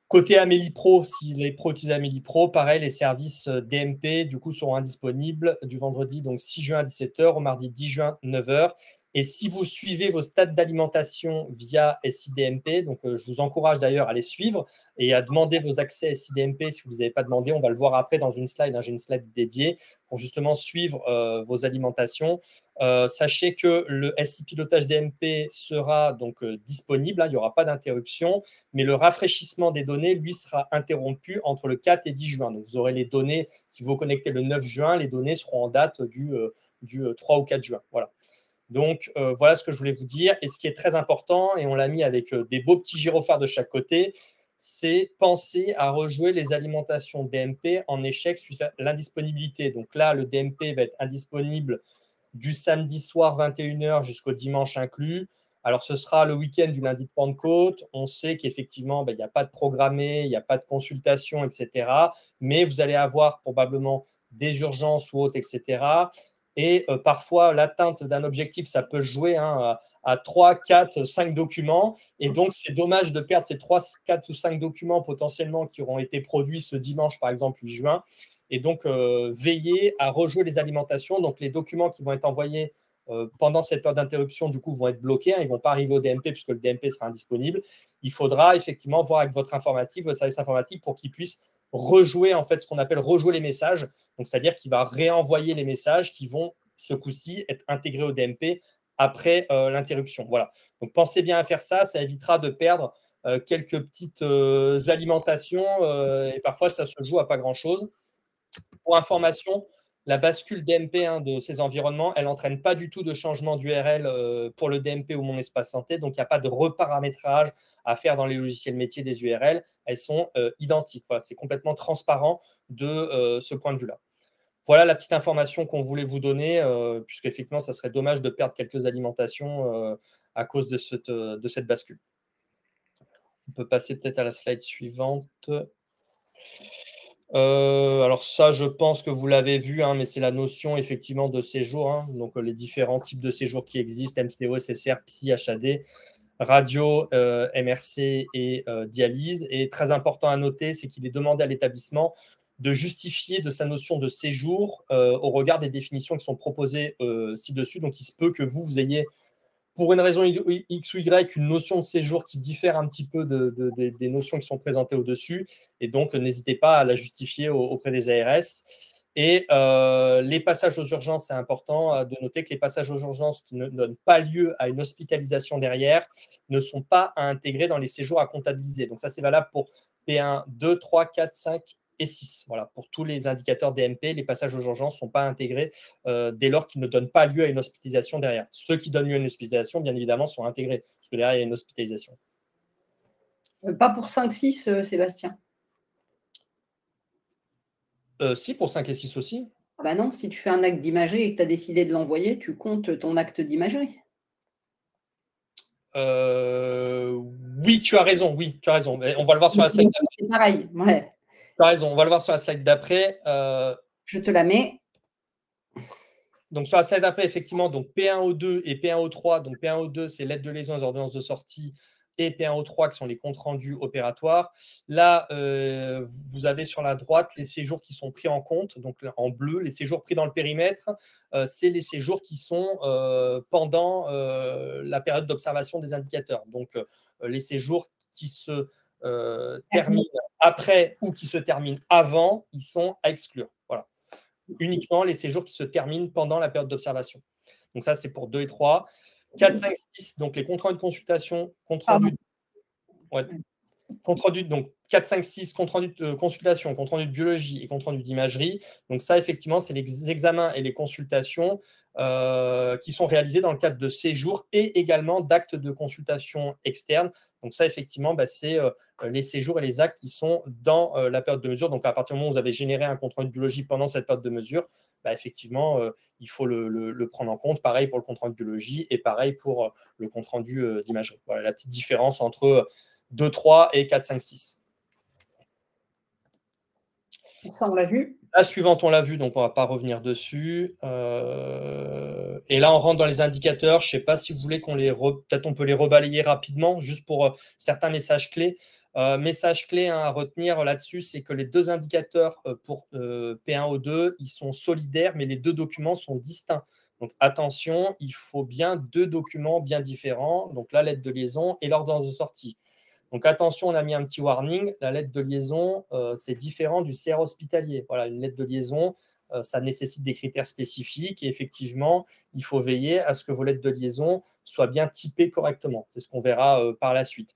Speaker 2: Côté Amélie Pro, si les pros utilisent Amélie Pro, pareil, les services DMP du coup seront indisponibles du vendredi donc 6 juin à 17h au mardi 10 juin 9h. Et si vous suivez vos stades d'alimentation via SIDMP, donc je vous encourage d'ailleurs à les suivre et à demander vos accès SIDMP si vous ne les avez pas demandé. On va le voir après dans une slide. J'ai une slide dédiée pour justement suivre vos alimentations. Sachez que le SI pilotage DMP sera donc disponible. Il n'y aura pas d'interruption, mais le rafraîchissement des données, lui, sera interrompu entre le 4 et 10 juin. Donc, vous aurez les données, si vous vous connectez le 9 juin, les données seront en date du 3 ou 4 juin. Voilà. Donc, voilà ce que je voulais vous dire. Et ce qui est très important, et on l'a mis avec des beaux petits gyrophares de chaque côté, c'est penser à rejouer les alimentations DMP en échec suite à l'indisponibilité. Donc là, le DMP va être indisponible du samedi soir 21h jusqu'au dimanche inclus. Alors, ce sera le week-end du lundi de Pentecôte. On sait qu'effectivement, il n'y a pas de programmé, il n'y a pas de consultation, etc. Mais vous allez avoir probablement des urgences ou autres, etc. Et parfois, l'atteinte d'un objectif, ça peut jouer à 3, 4, 5 documents. Et donc, c'est dommage de perdre ces 3, 4 ou 5 documents potentiellement qui auront été produits ce dimanche, par exemple, 8 juin. Et donc, veillez à rejouer les alimentations. Donc, les documents qui vont être envoyés pendant cette période d'interruption, du coup, vont être bloqués. Ils ne vont pas arriver au DMP puisque le DMP sera indisponible. Il faudra effectivement voir avec votre informatique, votre service informatique, pour qu'il puisse rejouer, en fait, ce qu'on appelle rejouer les messages. Donc, c'est-à-dire qu'il va réenvoyer les messages qui vont, ce coup-ci, être intégrés au DMP après l'interruption. Voilà. Donc, pensez bien à faire ça. Ça évitera de perdre quelques petites alimentations et parfois, ça se joue à pas grand-chose. Pour information, la bascule DMP de ces environnements, elle n'entraîne pas du tout de changement d'URL pour le DMP ou Mon Espace Santé. Donc, il n'y a pas de reparamétrage à faire dans les logiciels métiers des URL. Elles sont identiques. Voilà, c'est complètement transparent de ce point de vue-là. Voilà la petite information qu'on voulait vous donner, puisqu'effectivement, ça serait dommage de perdre quelques alimentations à cause de cette bascule. On peut passer peut-être à la slide suivante. Alors ça, je pense que vous l'avez vu, mais c'est la notion effectivement de séjour. Donc les différents types de séjours qui existent, MCO, SSR, Psy, HAD, radio, MRC et dialyse. Et très important à noter, c'est qu'il est demandé à l'établissement de justifier de sa notion de séjour au regard des définitions qui sont proposées ci-dessus. Donc il se peut que vous ayez, pour une raison X ou Y, une notion de séjour qui diffère un petit peu des notions qui sont présentées au-dessus. Et donc, n'hésitez pas à la justifier auprès des ARS. Et les passages aux urgences, c'est important de noter que les passages aux urgences qui ne donnent pas lieu à une hospitalisation derrière ne sont pas à intégrer dans les séjours à comptabiliser. Donc ça, c'est valable pour P1, 2, 3, 4, 5 et 6. Voilà, pour tous les indicateurs DMP, les passages aux urgences ne sont pas intégrés dès lors qu'ils ne donnent pas lieu à une hospitalisation derrière. Ceux qui donnent lieu à une hospitalisation, bien évidemment, sont intégrés, parce que derrière, il y a une hospitalisation.
Speaker 1: Pas pour 5-6, Sébastien.
Speaker 2: Si, pour 5 et 6 aussi.
Speaker 1: Ah bah non, si tu fais un acte d'imagerie et que tu as décidé de l'envoyer, tu comptes ton acte d'imagerie.
Speaker 2: Oui, tu as raison. Oui, tu as raison. On va le voir sur la slide.
Speaker 1: C'est pareil, ouais.
Speaker 2: tu as raison. On va le voir sur la slide d'après.
Speaker 1: Je te la mets.
Speaker 2: Donc, sur la slide d'après, effectivement, donc P1O2 et P1O3. Donc, P1O2, c'est l'aide de liaison et les ordonnances de sortie, et P1O3 qui sont les comptes rendus opératoires. Là, vous avez sur la droite les séjours qui sont pris en compte. Donc, en bleu, les séjours pris dans le périmètre, c'est les séjours qui sont pendant la période d'observation des indicateurs. Donc, les séjours qui se terminent après ou qui se terminent avant, ils sont à exclure. Voilà. Uniquement les séjours qui se terminent pendant la période d'observation. Donc ça, c'est pour 2 et 3. 4, 5, 6, donc les comptes rendus de consultation, compte rendu donc 4, 5, 6, compte rendu de consultation, compte rendu de biologie et compte rendu d'imagerie. Donc ça, effectivement, c'est les examens et les consultations qui sont réalisés dans le cadre de séjours et également d'actes de consultation externe. Donc ça, effectivement, c'est les séjours et les actes qui sont dans la période de mesure. Donc à partir du moment où vous avez généré un compte rendu de biologie pendant cette période de mesure, effectivement, il faut le prendre en compte. Pareil pour le compte rendu de biologie et pareil pour le compte rendu d'imagerie. Voilà la petite différence entre 2, 3 et 4, 5, 6.
Speaker 1: Ça, on l'a vu.
Speaker 2: La suivante, on l'a vu, donc on ne va pas revenir dessus. Et là, on rentre dans les indicateurs. Je ne sais pas si vous voulez peut-être on peut les rebalayer rapidement, juste pour certains messages clés. Message clé à retenir là-dessus, c'est que les deux indicateurs pour P1O2, ils sont solidaires, mais les deux documents sont distincts. Donc attention, il faut bien deux documents bien différents. Donc la lettre de liaison et l'ordonnance de sortie. Donc attention, on a mis un petit warning. La lettre de liaison, c'est différent du CR hospitalier. Voilà, une lettre de liaison, ça nécessite des critères spécifiques et effectivement, il faut veiller à ce que vos lettres de liaison soient bien typées correctement. C'est ce qu'on verra par la suite.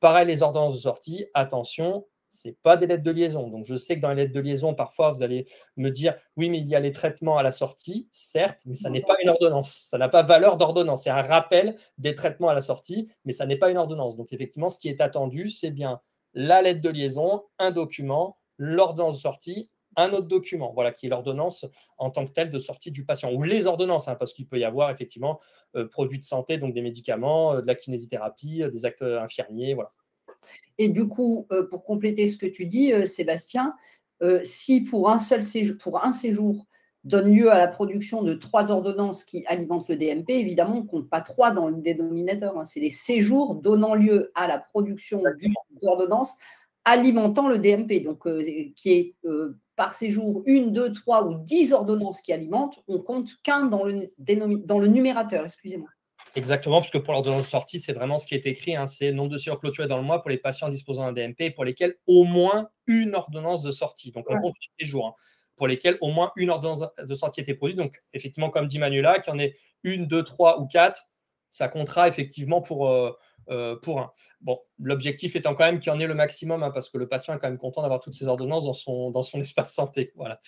Speaker 2: Pareil, les ordonnances de sortie, attention, ce n'est pas des lettres de liaison. Donc, je sais que dans les lettres de liaison, parfois, vous allez me dire « Oui, mais il y a les traitements à la sortie. » Certes, mais ça n'est pas une ordonnance. Ça n'a pas valeur d'ordonnance. C'est un rappel des traitements à la sortie, mais ça n'est pas une ordonnance. Donc, effectivement, ce qui est attendu, c'est bien la lettre de liaison, un document, l'ordonnance de sortie, un autre document, voilà, qui est l'ordonnance en tant que telle de sortie du patient, ou les ordonnances, parce qu'il peut y avoir effectivement produits de santé, donc des médicaments, de la kinésithérapie, des actes infirmiers, voilà.
Speaker 1: Et du coup, pour compléter ce que tu dis, Sébastien, si pour un séjour donne lieu à la production de 3 ordonnances qui alimentent le DMP, évidemment, on ne compte pas 3 dans le dénominateur. C'est les séjours donnant lieu à la production d'ordonnances alimentant le DMP, donc qui est par séjour 1, 2, 3 ou 10 ordonnances qui alimentent, on compte qu'un dans le numérateur, excusez-moi.
Speaker 2: Exactement, parce que pour l'ordonnance de sortie, c'est vraiment ce qui est écrit, c'est nombre de séjours clôturés dans le mois pour les patients disposant d'un DMP pour lesquels au moins une ordonnance de sortie. Donc, on compte les séjours pour lesquels au moins une ordonnance de sortie était produite. Donc, effectivement, comme dit Manuela, qu'il y en ait 1, 2, 3 ou 4, ça comptera effectivement pour un. Bon, l'objectif étant quand même qu'il y en ait le maximum, parce que le patient est quand même content d'avoir toutes ces ordonnances dans son espace santé. Voilà.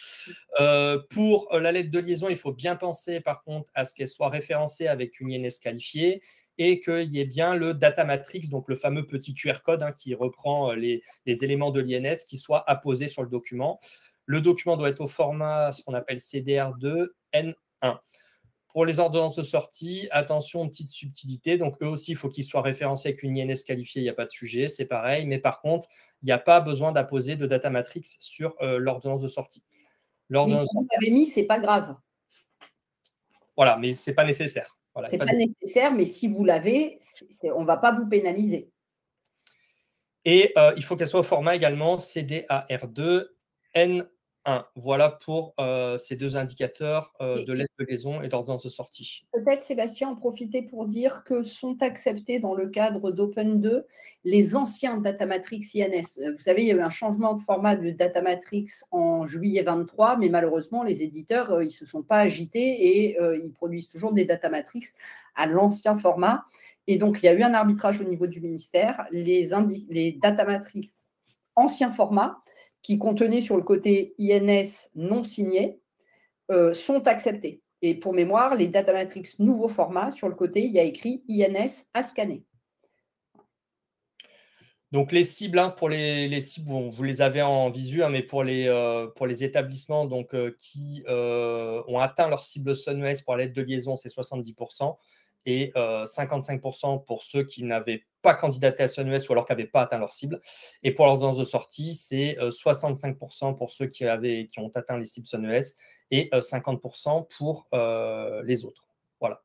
Speaker 2: Pour la lettre de liaison, il faut bien penser par contre à ce qu'elle soit référencée avec une INS qualifiée et qu'il y ait bien le data matrix, donc le fameux petit QR code qui reprend les éléments de l'INS qui soit apposé sur le document. Le document doit être au format, ce qu'on appelle CDR2 N1. Pour les ordonnances de sortie, attention, petite subtilité. Donc, eux aussi, il faut qu'ils soient référencés avec une INS qualifiée. Il n'y a pas de sujet, c'est pareil. Mais par contre, il n'y a pas besoin d'apposer de data matrix sur l'ordonnance de sortie.
Speaker 1: Mais si vous l'avez mis, ce n'est pas grave.
Speaker 2: Voilà, mais ce n'est pas nécessaire. Voilà,
Speaker 1: ce n'est pas nécessaire, mais si vous l'avez, on ne va pas vous pénaliser.
Speaker 2: Et il faut qu'elle soit au format également CDAR2 N1. Voilà pour ces deux indicateurs de lettre de liaison et d'ordonnance de sortie.
Speaker 1: Peut-être, Sébastien, en profiter pour dire que sont acceptés dans le cadre d'Open 2 les anciens Datamatrix INS. Vous savez, il y a eu un changement de format de Datamatrix en juillet 23, mais malheureusement, les éditeurs, ils ne se sont pas agités et ils produisent toujours des Datamatrix à l'ancien format. Et donc, il y a eu un arbitrage au niveau du ministère. Les Datamatrix ancien format qui contenaient sur le côté INS non signé sont acceptés. Et pour mémoire, les Datamatrix nouveau format, sur le côté, il y a écrit INS à scanner.
Speaker 2: Donc, les cibles, pour les cibles, vous les avez en visu, mais pour les établissements qui ont atteint leur cible SUNES pour la lettre de liaison, c'est 70%. et 55% pour ceux qui n'avaient pas candidaté à CNES ou alors qui n'avaient pas atteint leur cible. Et pour l'ordonnance de sortie, c'est 65% pour ceux qui ont atteint les cibles CNES et 50% pour les autres. Voilà.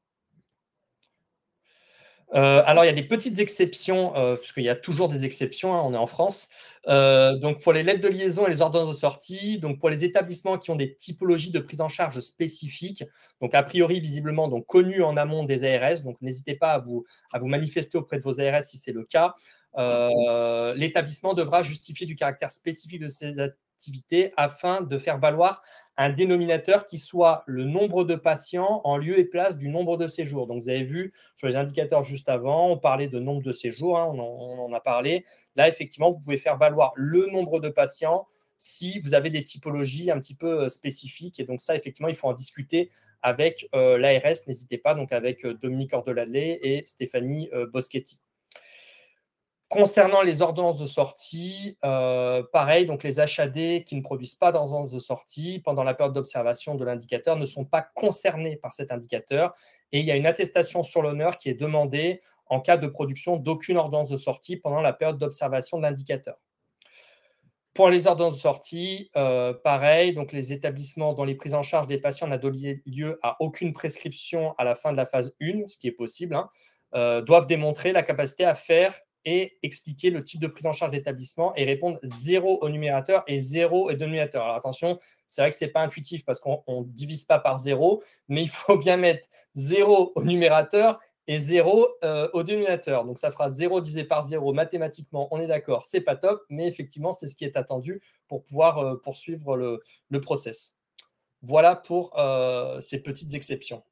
Speaker 2: Alors, il y a des petites exceptions, puisqu'il y a toujours des exceptions, hein, on est en France. Donc, pour les lettres de liaison et les ordonnances de sortie, donc pour les établissements qui ont des typologies de prise en charge spécifiques, donc a priori, visiblement, donc connues en amont des ARS, donc n'hésitez pas à vous manifester auprès de vos ARS si c'est le cas. L'établissement devra justifier du caractère spécifique de ces activités afin de faire valoir un dénominateur qui soit le nombre de patients en lieu et place du nombre de séjours. Donc, vous avez vu sur les indicateurs juste avant, on parlait de nombre de séjours, hein, on en a parlé. Là, effectivement, vous pouvez faire valoir le nombre de patients si vous avez des typologies un petit peu spécifiques. Et donc, ça, effectivement, il faut en discuter avec l'ARS. N'hésitez pas, donc avec Dominique Ordeladley et Stéphanie Boschetti. Concernant les ordonnances de sortie, pareil, donc les HAD qui ne produisent pas d'ordonnance de sortie pendant la période d'observation de l'indicateur ne sont pas concernés par cet indicateur et il y a une attestation sur l'honneur qui est demandée en cas de production d'aucune ordonnance de sortie pendant la période d'observation de l'indicateur. Pour les ordonnances de sortie, pareil, donc les établissements dont les prises en charge des patients n'a donné lieu à aucune prescription à la fin de la phase 1, ce qui est possible, hein, doivent démontrer la capacité à faire et expliquer le type de prise en charge d'établissement et répondre 0 au numérateur et 0 au dénominateur. Alors attention, c'est vrai que ce n'est pas intuitif parce qu'on ne divise pas par 0, mais il faut bien mettre 0 au numérateur et 0 au dénominateur. Donc ça fera 0 divisé par 0 mathématiquement, on est d'accord, ce n'est pas top, mais effectivement, c'est ce qui est attendu pour pouvoir poursuivre le process. Voilà pour ces petites exceptions.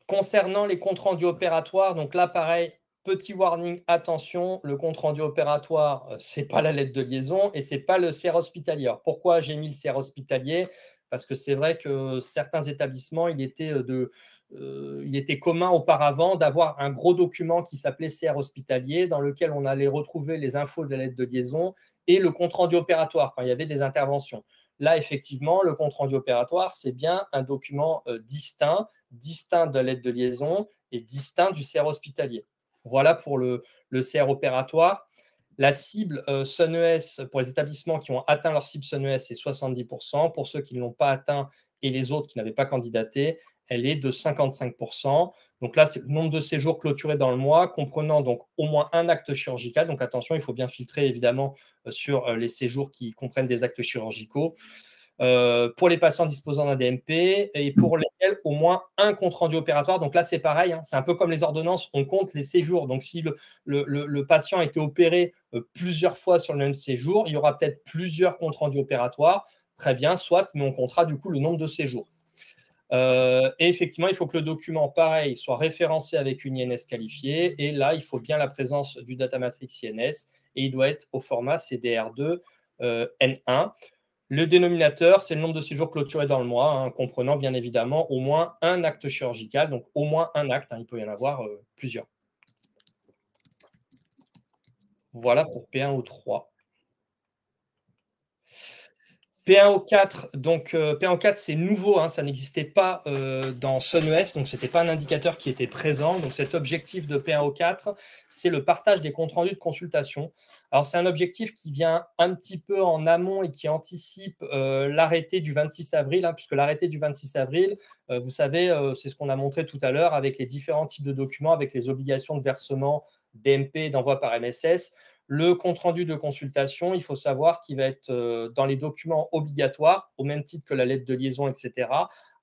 Speaker 2: Concernant les comptes rendus opératoires, donc là, pareil, petit warning, attention, le compte rendu opératoire, ce n'est pas la lettre de liaison et ce n'est pas le CR hospitalier. Alors, pourquoi j'ai mis le CR hospitalier? Parce que c'est vrai que certains établissements, il était commun auparavant d'avoir un gros document qui s'appelait CR hospitalier dans lequel on allait retrouver les infos de la lettre de liaison et le compte rendu opératoire quand il y avait des interventions. Là, effectivement, le compte rendu opératoire, c'est bien un document distinct de la lettre de liaison et distinct du CR hospitalier. Voilà pour le CR opératoire. La cible CNES pour les établissements qui ont atteint leur cible CNES, c'est 70%. Pour ceux qui ne l'ont pas atteint et les autres qui n'avaient pas candidaté, elle est de 55%. Donc là, c'est le nombre de séjours clôturés dans le mois, comprenant donc au moins un acte chirurgical. Donc attention, il faut bien filtrer évidemment sur les séjours qui comprennent des actes chirurgicaux. Pour les patients disposant d'un DMP et pour lesquels au moins un compte rendu opératoire. Donc là, c'est pareil, hein, c'est un peu comme les ordonnances, on compte les séjours. Donc si le patient a été opéré plusieurs fois sur le même séjour, il y aura peut-être plusieurs comptes rendus opératoires. Très bien, soit, mais on comptera du coup le nombre de séjours. Et effectivement, il faut que le document, pareil, soit référencé avec une INS qualifiée. Et là, il faut bien la présence du data matrix INS et il doit être au format CDR2 N1. Le dénominateur, c'est le nombre de séjours clôturés dans le mois, hein, comprenant bien évidemment au moins un acte chirurgical, donc au moins un acte, hein, il peut y en avoir plusieurs. Voilà pour P1O3. P1O4, donc P1O4, c'est nouveau, hein, ça n'existait pas dans CNES, donc ce n'était pas un indicateur qui était présent. Donc cet objectif de P1O4, c'est le partage des comptes rendus de consultation. Alors c'est un objectif qui vient un petit peu en amont et qui anticipe l'arrêté du 26 avril, hein, puisque l'arrêté du 26 avril, vous savez, c'est ce qu'on a montré tout à l'heure avec les différents types de documents, avec les obligations de versement, DMP, d'envoi par MSS. Le compte-rendu de consultation, il faut savoir qu'il va être dans les documents obligatoires, au même titre que la lettre de liaison, etc.,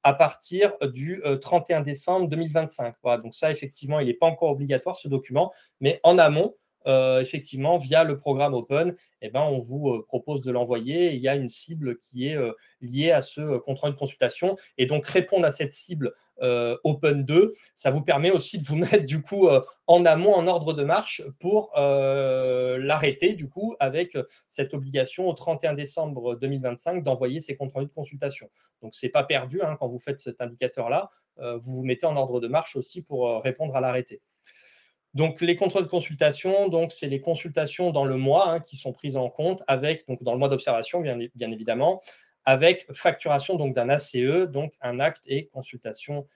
Speaker 2: à partir du 31 décembre 2025. Voilà, donc ça, effectivement, il n'est pas encore obligatoire, ce document, mais en amont, effectivement, via le programme Open, eh ben, on vous propose de l'envoyer. Il y a une cible qui est liée à ce compte-rendu de consultation. Et donc, répondre à cette cible Open 2, ça vous permet aussi de vous mettre du coup en amont, en ordre de marche pour l'arrêter du coup avec cette obligation au 31 décembre 2025 d'envoyer ces comptes rendus de consultation. Donc, ce n'est pas perdu, hein, quand vous faites cet indicateur-là, vous vous mettez en ordre de marche aussi pour répondre à l'arrêté. Donc, les contrôles de consultation, c'est les consultations dans le mois, hein, qui sont prises en compte avec, donc dans le mois d'observation, bien évidemment, avec facturation donc d'un ACE, donc un acte et consultation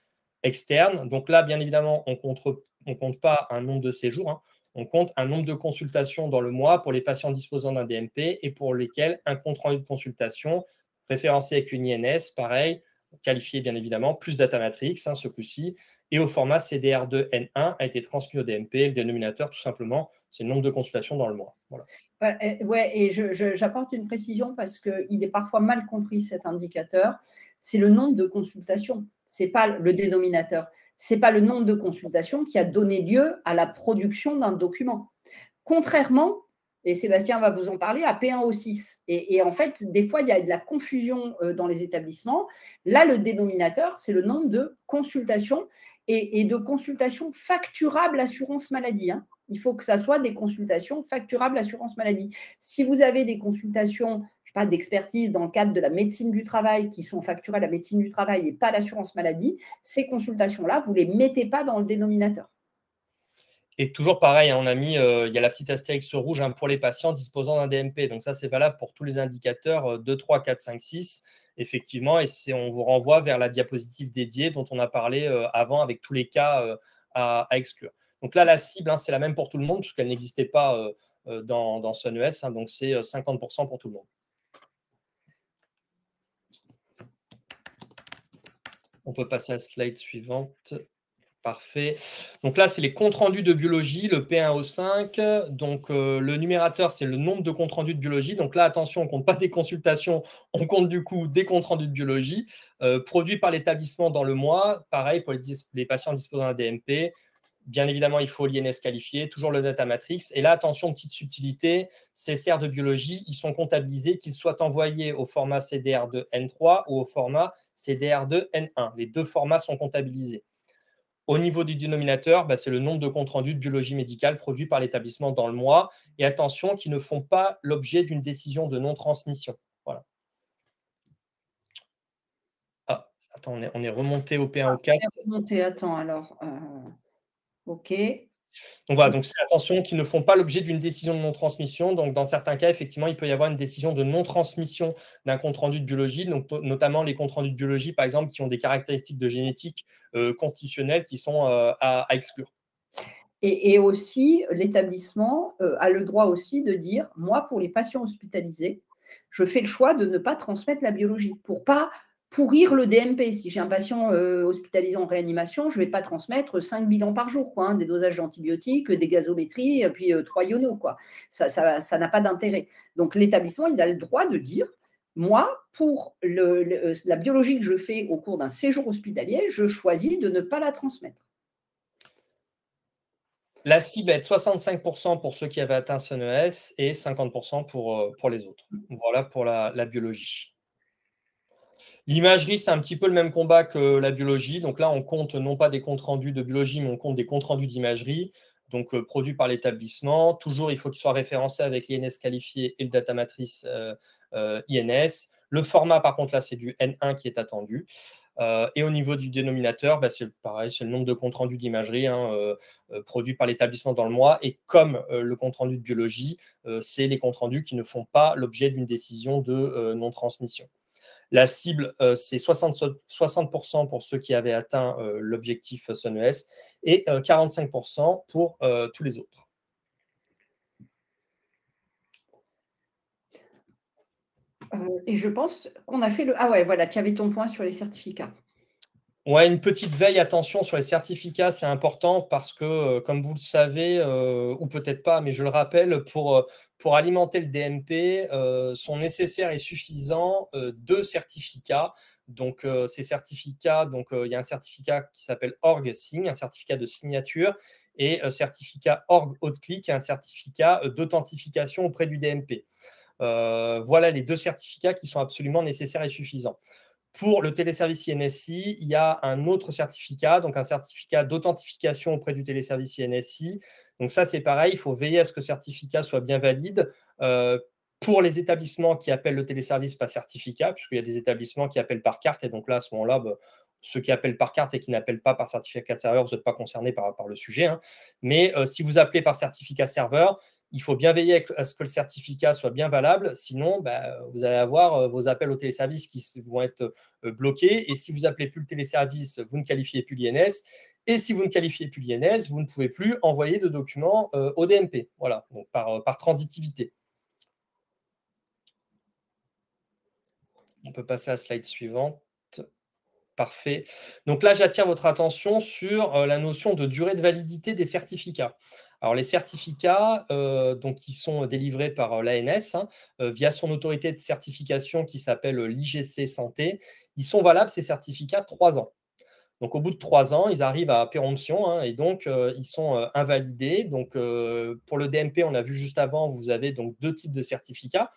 Speaker 2: externe. Donc là, bien évidemment, on compte pas un nombre de séjours, hein. On compte un nombre de consultations dans le mois pour les patients disposant d'un DMP et pour lesquels un compte rendu de consultation référencé avec une INS, pareil, qualifié bien évidemment, plus data matrix, hein, ce coup-ci, et au format CDR2N1 a été transmis au DMP. Le dénominateur, tout simplement, c'est le nombre de consultations dans le mois. Voilà.
Speaker 1: Ouais, et j'apporte une précision parce qu'il est parfois mal compris, cet indicateur. C'est le nombre de consultations, ce n'est pas le dénominateur. Ce n'est pas le nombre de consultations qui a donné lieu à la production d'un document. Contrairement, et Sébastien va vous en parler, à P1O6. Et en fait, des fois, il y a de la confusion dans les établissements. Là, le dénominateur, c'est le nombre de consultations et de consultations facturables assurance maladie, hein. Il faut que ça soit des consultations facturables assurance maladie. Si vous avez des consultations d'expertise dans le cadre de la médecine du travail qui sont facturées à la médecine du travail et pas à l'assurance maladie, ces consultations-là, vous ne les mettez pas dans le dénominateur.
Speaker 2: Et toujours pareil, on a mis, il y a la petite astérix rouge, hein, pour les patients disposant d'un DMP. Donc ça, c'est valable pour tous les indicateurs 2, 3, 4, 5, 6, effectivement. Et on vous renvoie vers la diapositive dédiée dont on a parlé avant avec tous les cas à exclure. Donc là, la cible, hein, c'est la même pour tout le monde puisqu'elle n'existait pas dans SunES. Hein, donc c'est 50% pour tout le monde. On peut passer à la slide suivante. Parfait. Donc là, c'est les comptes rendus de biologie, le P1O5. Donc, le numérateur, c'est le nombre de comptes rendus de biologie. Donc là, attention, on ne compte pas des consultations, on compte du coup des comptes rendus de biologie produits par l'établissement dans le mois. Pareil pour les patients disposant d'un DMP. Bien évidemment, il faut l'INS qualifié, toujours le data matrix. Et là, attention, petite subtilité, ces CR de biologie, ils sont comptabilisés, qu'ils soient envoyés au format CDR2N3 ou au format CDR2N1. Les deux formats sont comptabilisés. Au niveau du dénominateur, c'est le nombre de comptes rendus de biologie médicale produits par l'établissement dans le mois. Et attention, qui ne font pas l'objet d'une décision de non-transmission. Voilà. Ah, attends, on est remonté au P1 au 4.
Speaker 1: On est remonté, attends, alors. OK.
Speaker 2: Donc voilà, donc c'est attention, qui ne font pas l'objet d'une décision de non-transmission. Donc dans certains cas, effectivement, il peut y avoir une décision de non-transmission d'un compte rendu de biologie, donc notamment les comptes rendus de biologie, par exemple, qui ont des caractéristiques de génétique constitutionnelles qui sont à exclure.
Speaker 1: Et aussi, l'établissement a le droit aussi de dire, moi, pour les patients hospitalisés, je fais le choix de ne pas transmettre la biologie pour ne pas pourrir le DMP. Si j'ai un patient hospitalisé en réanimation, je ne vais pas transmettre 5 bilans par jour, quoi, hein, des dosages d'antibiotiques, des gazométries, puis 3 ionos, quoi. Ça n'a pas d'intérêt. Donc, l'établissement, il a le droit de dire, moi, pour la biologie que je fais au cours d'un séjour hospitalier, je choisis de ne pas la transmettre.
Speaker 2: La cible est de 65% pour ceux qui avaient atteint SunES et 50% pour les autres. Voilà pour la biologie. L'imagerie, c'est un petit peu le même combat que la biologie. Donc là, on compte non pas des comptes rendus de biologie, mais on compte des comptes rendus d'imagerie, donc produits par l'établissement. Toujours, il faut qu'ils soient référencés avec l'INS qualifié et le data matrice INS. Le format, par contre, là, c'est du N1 qui est attendu. Et au niveau du dénominateur, c'est pareil, c'est le nombre de comptes rendus d'imagerie produits par l'établissement dans le mois. Et comme le compte rendu de biologie, c'est les comptes rendus qui ne font pas l'objet d'une décision de non-transmission. La cible, c'est 60% pour ceux qui avaient atteint l'objectif SunES et 45% pour tous les autres.
Speaker 1: Et je pense qu'on a fait le… Ah ouais, voilà, tu avais ton point sur les certificats.
Speaker 2: Ouais, une petite veille, attention sur les certificats, c'est important parce que, comme vous le savez, ou peut-être pas, mais je le rappelle, pour alimenter le DMP, sont nécessaires et suffisants 2 certificats. Donc, ces certificats, il y a un certificat qui s'appelle Org Sign, un certificat de signature, et certificat Org Haute-Clic, un certificat d'authentification auprès du DMP. Voilà les 2 certificats qui sont absolument nécessaires et suffisants. Pour le téléservice INSI, il y a un autre certificat, donc un certificat d'authentification auprès du téléservice INSI. Donc ça, c'est pareil, il faut veiller à ce que ce certificat soit bien valide. Pour les établissements qui appellent le téléservice par certificat, puisqu'il y a des établissements qui appellent par carte, et donc là, à ce moment-là, ceux qui appellent par carte et qui n'appellent pas par certificat de serveur, vous n'êtes pas concernés par le sujet. Hein. Mais si vous appelez par certificat serveur, il faut bien veiller à ce que le certificat soit bien valable. Sinon, vous allez avoir vos appels au téléservice qui vont être bloqués. Et si vous appelez plus le téléservice, vous ne qualifiez plus l'INS. Et si vous ne qualifiez plus l'INS, vous ne pouvez plus envoyer de documents au DMP. Voilà, donc par transitivité. On peut passer à la slide suivante. Parfait. Donc là, j'attire votre attention sur la notion de durée de validité des certificats. Alors, les certificats donc, qui sont délivrés par l'ANS via son autorité de certification qui s'appelle l'IGC Santé, ils sont valables, ces certificats, 3 ans. Donc, au bout de 3 ans, ils arrivent à péremption et donc ils sont invalidés. Donc, pour le DMP, on a vu juste avant, vous avez donc 2 types de certificats.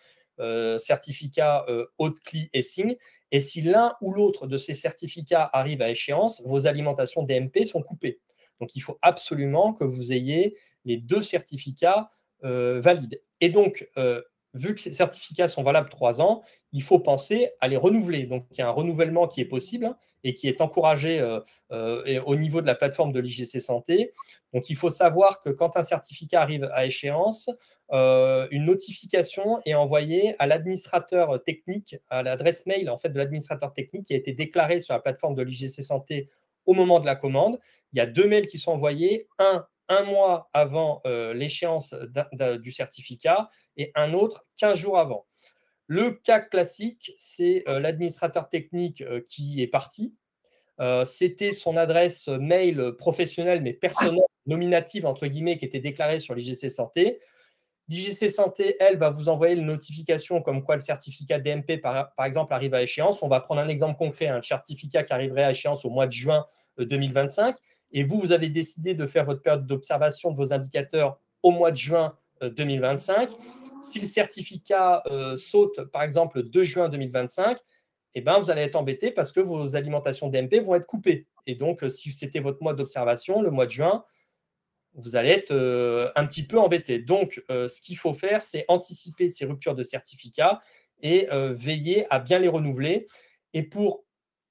Speaker 2: Certificat haute CLI et signe. Et si l'un ou l'autre de ces certificats arrive à échéance, vos alimentations DMP sont coupées. Donc, il faut absolument que vous ayez les 2 certificats valides. Et donc, vu que ces certificats sont valables 3 ans, il faut penser à les renouveler. Donc, il y a un renouvellement qui est possible et qui est encouragé au niveau de la plateforme de l'IGC Santé. Donc, il faut savoir que quand un certificat arrive à échéance, une notification est envoyée à l'administrateur technique, à l'adresse mail en fait, de l'administrateur technique qui a été déclaré sur la plateforme de l'IGC Santé au moment de la commande. Il y a 2 mails qui sont envoyés, un mois avant l'échéance du certificat et un autre 15 jours avant. Le cas classique, c'est l'administrateur technique qui est parti. C'était son adresse mail professionnelle, mais personnelle, nominative, entre guillemets, qui était déclarée sur l'IGC Santé. L'IGC Santé, elle, va vous envoyer une notification comme quoi le certificat DMP, par exemple, arrive à échéance. On va prendre un exemple concret, un certificat qui arriverait à échéance au mois de juin 2025. Et vous avez décidé de faire votre période d'observation de vos indicateurs au mois de juin 2025. Si le certificat saute, par exemple, le 2 juin 2025, vous allez être embêté parce que vos alimentations DMP vont être coupées. Et donc, si c'était votre mois d'observation, le mois de juin, vous allez être un petit peu embêté. Donc, ce qu'il faut faire, c'est anticiper ces ruptures de certificats et veiller à bien les renouveler. Et pour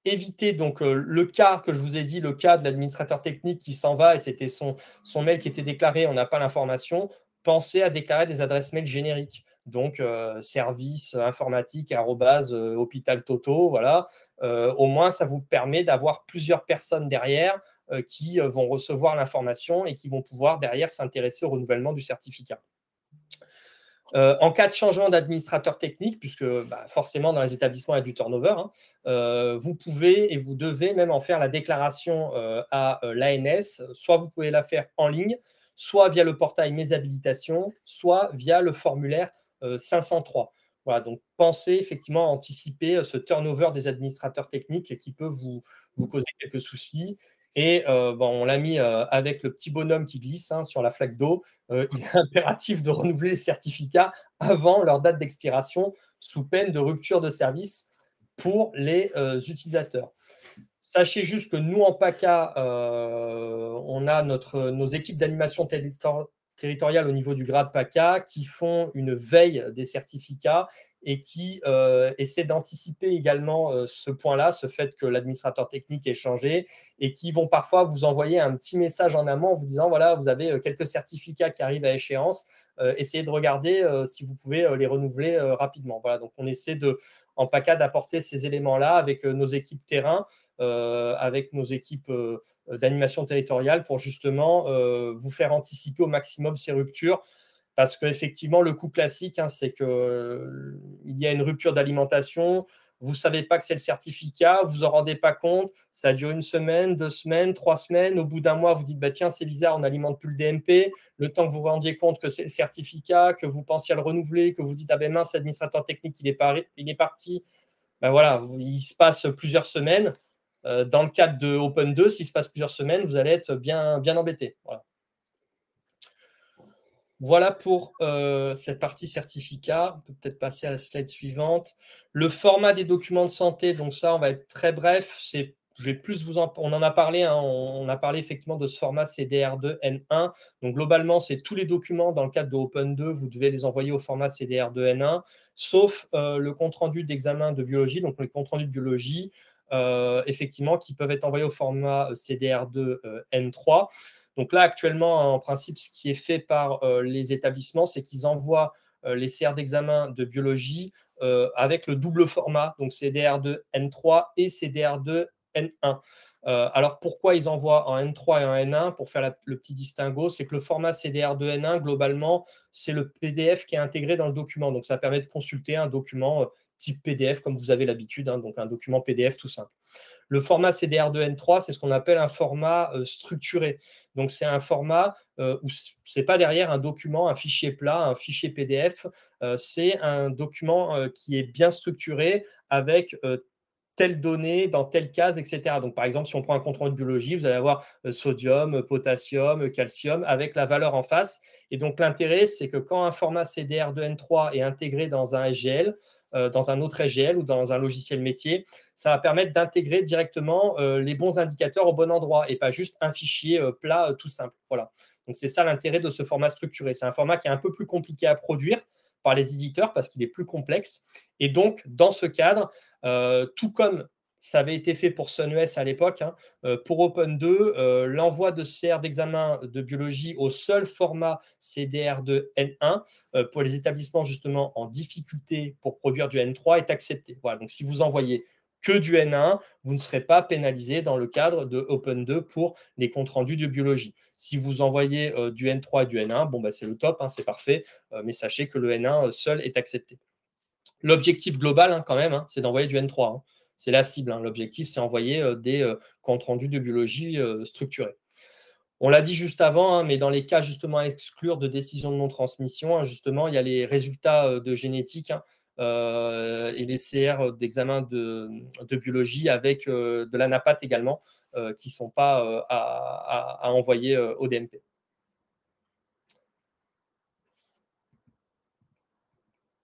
Speaker 2: éviter donc le cas que je vous ai dit, le cas de l'administrateur technique qui s'en va et c'était son mail qui était déclaré, on n'a pas l'information, pensez à déclarer des adresses mail génériques. Donc, service informatique @hôpital Toto, voilà. Au moins, ça vous permet d'avoir plusieurs personnes derrière qui vont recevoir l'information et qui vont pouvoir derrière s'intéresser au renouvellement du certificat. En cas de changement d'administrateur technique, puisque forcément dans les établissements il y a du turnover, vous pouvez et vous devez même en faire la déclaration à l'ANS. Soit vous pouvez la faire en ligne, soit via le portail Mes habilitations, soit via le formulaire 503. Voilà, donc pensez effectivement à anticiper ce turnover des administrateurs techniques qui peut vous causer quelques soucis. Et on l'a mis avec le petit bonhomme qui glisse sur la flaque d'eau. Il est impératif de renouveler les certificats avant leur date d'expiration sous peine de rupture de service pour les utilisateurs. Sachez juste que nous, en PACA, on a nos équipes d'animation territoriale au niveau du grade PACA qui font une veille des certificats et qui essaient d'anticiper également ce point-là, ce fait que l'administrateur technique ait changé et qui vont parfois vous envoyer un petit message en amont en vous disant voilà, vous avez quelques certificats qui arrivent à échéance, essayez de regarder si vous pouvez les renouveler rapidement. Voilà, donc on essaie en PACA d'apporter ces éléments-là avec nos équipes terrain, avec nos équipes d'animation territoriale pour justement vous faire anticiper au maximum ces ruptures. Parce qu'effectivement, le coût classique, c'est qu'il y a une rupture d'alimentation, vous ne savez pas que c'est le certificat, vous ne vous en rendez pas compte, ça dure 1 semaine, 2 semaines, 3 semaines, au bout d'1 mois, vous dites tiens, c'est bizarre, on n'alimente plus le DMP, le temps que vous vous rendiez compte que c'est le certificat, que vous pensiez à le renouveler, que vous dites mince, l'administrateur technique, il est parti, voilà, il se passe plusieurs semaines. Dans le cadre de Open 2, s'il se passe plusieurs semaines, vous allez être bien embêté. Voilà pour cette partie certificat. On peut peut-être passer à la slide suivante. Le format des documents de santé, donc ça, on va être très bref. On en a parlé, on a parlé effectivement de ce format CDR2N1. Donc globalement, c'est tous les documents dans le cadre de Open 2, vous devez les envoyer au format CDR2N1, sauf le compte-rendu d'examen de biologie, donc les comptes-rendus de biologie, effectivement, qui peuvent être envoyés au format CDR2N3. Donc là, actuellement, en principe, ce qui est fait par les établissements, c'est qu'ils envoient les CR d'examen de biologie avec le double format, donc CDR2 N3 et CDR2 N1. Alors, pourquoi ils envoient en N3 et en N1? Pour faire le petit distinguo, c'est que le format CDR2 N1, globalement, c'est le PDF qui est intégré dans le document. Donc, ça permet de consulter un document type PDF, comme vous avez l'habitude, hein, donc un document PDF tout simple. Le format CDR2N3, c'est ce qu'on appelle un format structuré. Donc, c'est un format où ce n'est pas derrière un document, un fichier plat, un fichier PDF. C'est un document qui est bien structuré avec telle donnée dans telle case, etc. Donc, par exemple, si on prend un compte-rendu de biologie, vous allez avoir sodium, potassium, calcium avec la valeur en face. Et donc, l'intérêt, c'est que quand un format CDR2N3 est intégré dans un SGL, dans un autre SGL ou dans un logiciel métier, ça va permettre d'intégrer directement les bons indicateurs au bon endroit et pas juste un fichier plat tout simple. Voilà. Donc, c'est ça l'intérêt de ce format structuré. C'est un format qui est un peu plus compliqué à produire par les éditeurs parce qu'il est plus complexe. Et donc, dans ce cadre, tout comme ça avait été fait pour SunES à l'époque, hein, pour Open2, l'envoi de CR d'examen de biologie au seul format CDR2 N1 pour les établissements justement en difficulté pour produire du N3 est accepté. Voilà, donc si vous envoyez que du N1, vous ne serez pas pénalisé dans le cadre de Open2 pour les comptes rendus de biologie. Si vous envoyez du N3 et du N1, bon, bah, c'est le top, hein, c'est parfait, mais sachez que le N1 seul est accepté. L'objectif global, hein, quand même, hein, c'est d'envoyer du N3. Hein. C'est la cible. Hein. L'objectif, c'est envoyer des comptes rendus de biologie structurés. On l'a dit juste avant, hein, mais dans les cas justement à exclure de décision de non-transmission, hein, justement, il y a les résultats de génétique hein, et les CR d'examen de biologie avec de l'ANAPAT également, qui ne sont pas à envoyer au DMP.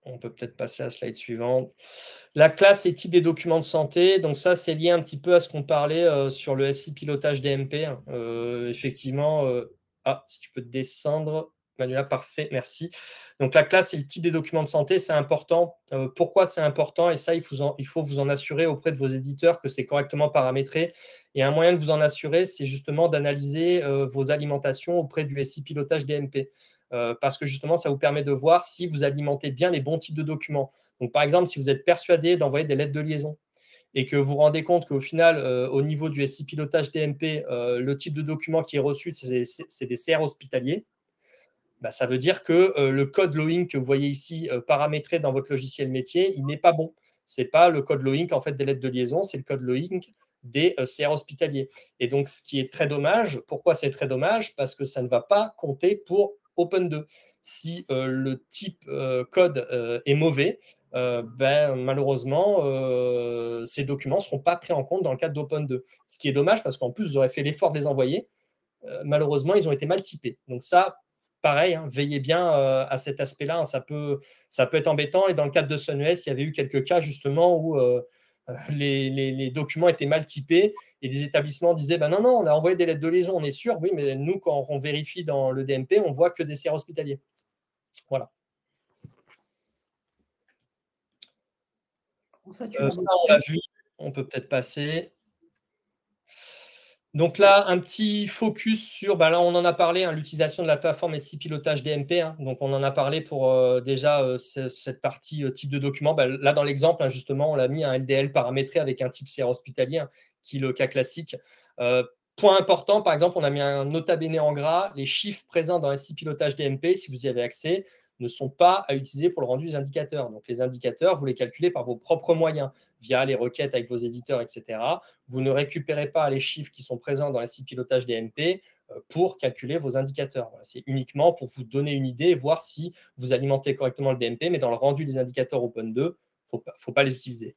Speaker 2: On peut peut-être passer à la slide suivante. La classe et type des documents de santé. Donc ça, c'est lié un petit peu à ce qu'on parlait sur le SI pilotage DMP. Effectivement, si tu peux descendre, Manuela, parfait, merci. Donc la classe et le type des documents de santé, c'est important. Pourquoi c'est important? Et ça, il faut vous en assurer auprès de vos éditeurs que c'est correctement paramétré. Et un moyen de vous en assurer, c'est justement d'analyser vos alimentations auprès du SI pilotage DMP. Parce que justement, ça vous permet de voir si vous alimentez bien les bons types de documents. Donc, par exemple, si vous êtes persuadé d'envoyer des lettres de liaison et que vous vous rendez compte qu'au final, au niveau du SI pilotage DMP, le type de document qui est reçu, c'est des CR hospitaliers, bah, ça veut dire que le code LOINC que vous voyez ici paramétré dans votre logiciel métier, il n'est pas bon. Ce n'est pas le code LOINC en fait, des lettres de liaison, c'est le code LOINC des CR hospitaliers. Et donc, ce qui est très dommage, pourquoi c'est très dommage? Parce que ça ne va pas compter pour Open2. Si le type code est mauvais, malheureusement, ces documents ne seront pas pris en compte dans le cadre d'Open2. Ce qui est dommage parce qu'en plus, vous aurez fait l'effort de les envoyer. Malheureusement, ils ont été mal typés. Donc ça, pareil, hein, veillez bien à cet aspect-là. Hein, ça peut être embêtant. Et dans le cadre de SunES, il y avait eu quelques cas justement où les documents étaient mal typés et des établissements disaient non, on a envoyé des lettres de liaison, on est sûr. Oui, mais nous, quand on vérifie dans le DMP, on voit que des CR hospitaliers. Voilà. Ça, on l'a vu. On peut peut-être passer. Donc là, un petit focus sur, là on en a parlé, hein, l'utilisation de la plateforme SI pilotage DMP. Hein, donc on en a parlé pour déjà cette partie type de document. Là dans l'exemple, hein, justement, on l'a mis un LDL paramétré avec un type CR hospitalier, hein, qui est le cas classique. Point important, par exemple, on a mis un nota bene en gras. Les chiffres présents dans SI pilotage DMP, si vous y avez accès, ne sont pas à utiliser pour le rendu des indicateurs. Donc, les indicateurs, vous les calculez par vos propres moyens, via les requêtes avec vos éditeurs, etc. Vous ne récupérez pas les chiffres qui sont présents dans SI pilotage DMP pour calculer vos indicateurs. Voilà, c'est uniquement pour vous donner une idée et voir si vous alimentez correctement le DMP, mais dans le rendu des indicateurs Open2, il ne faut pas les utiliser.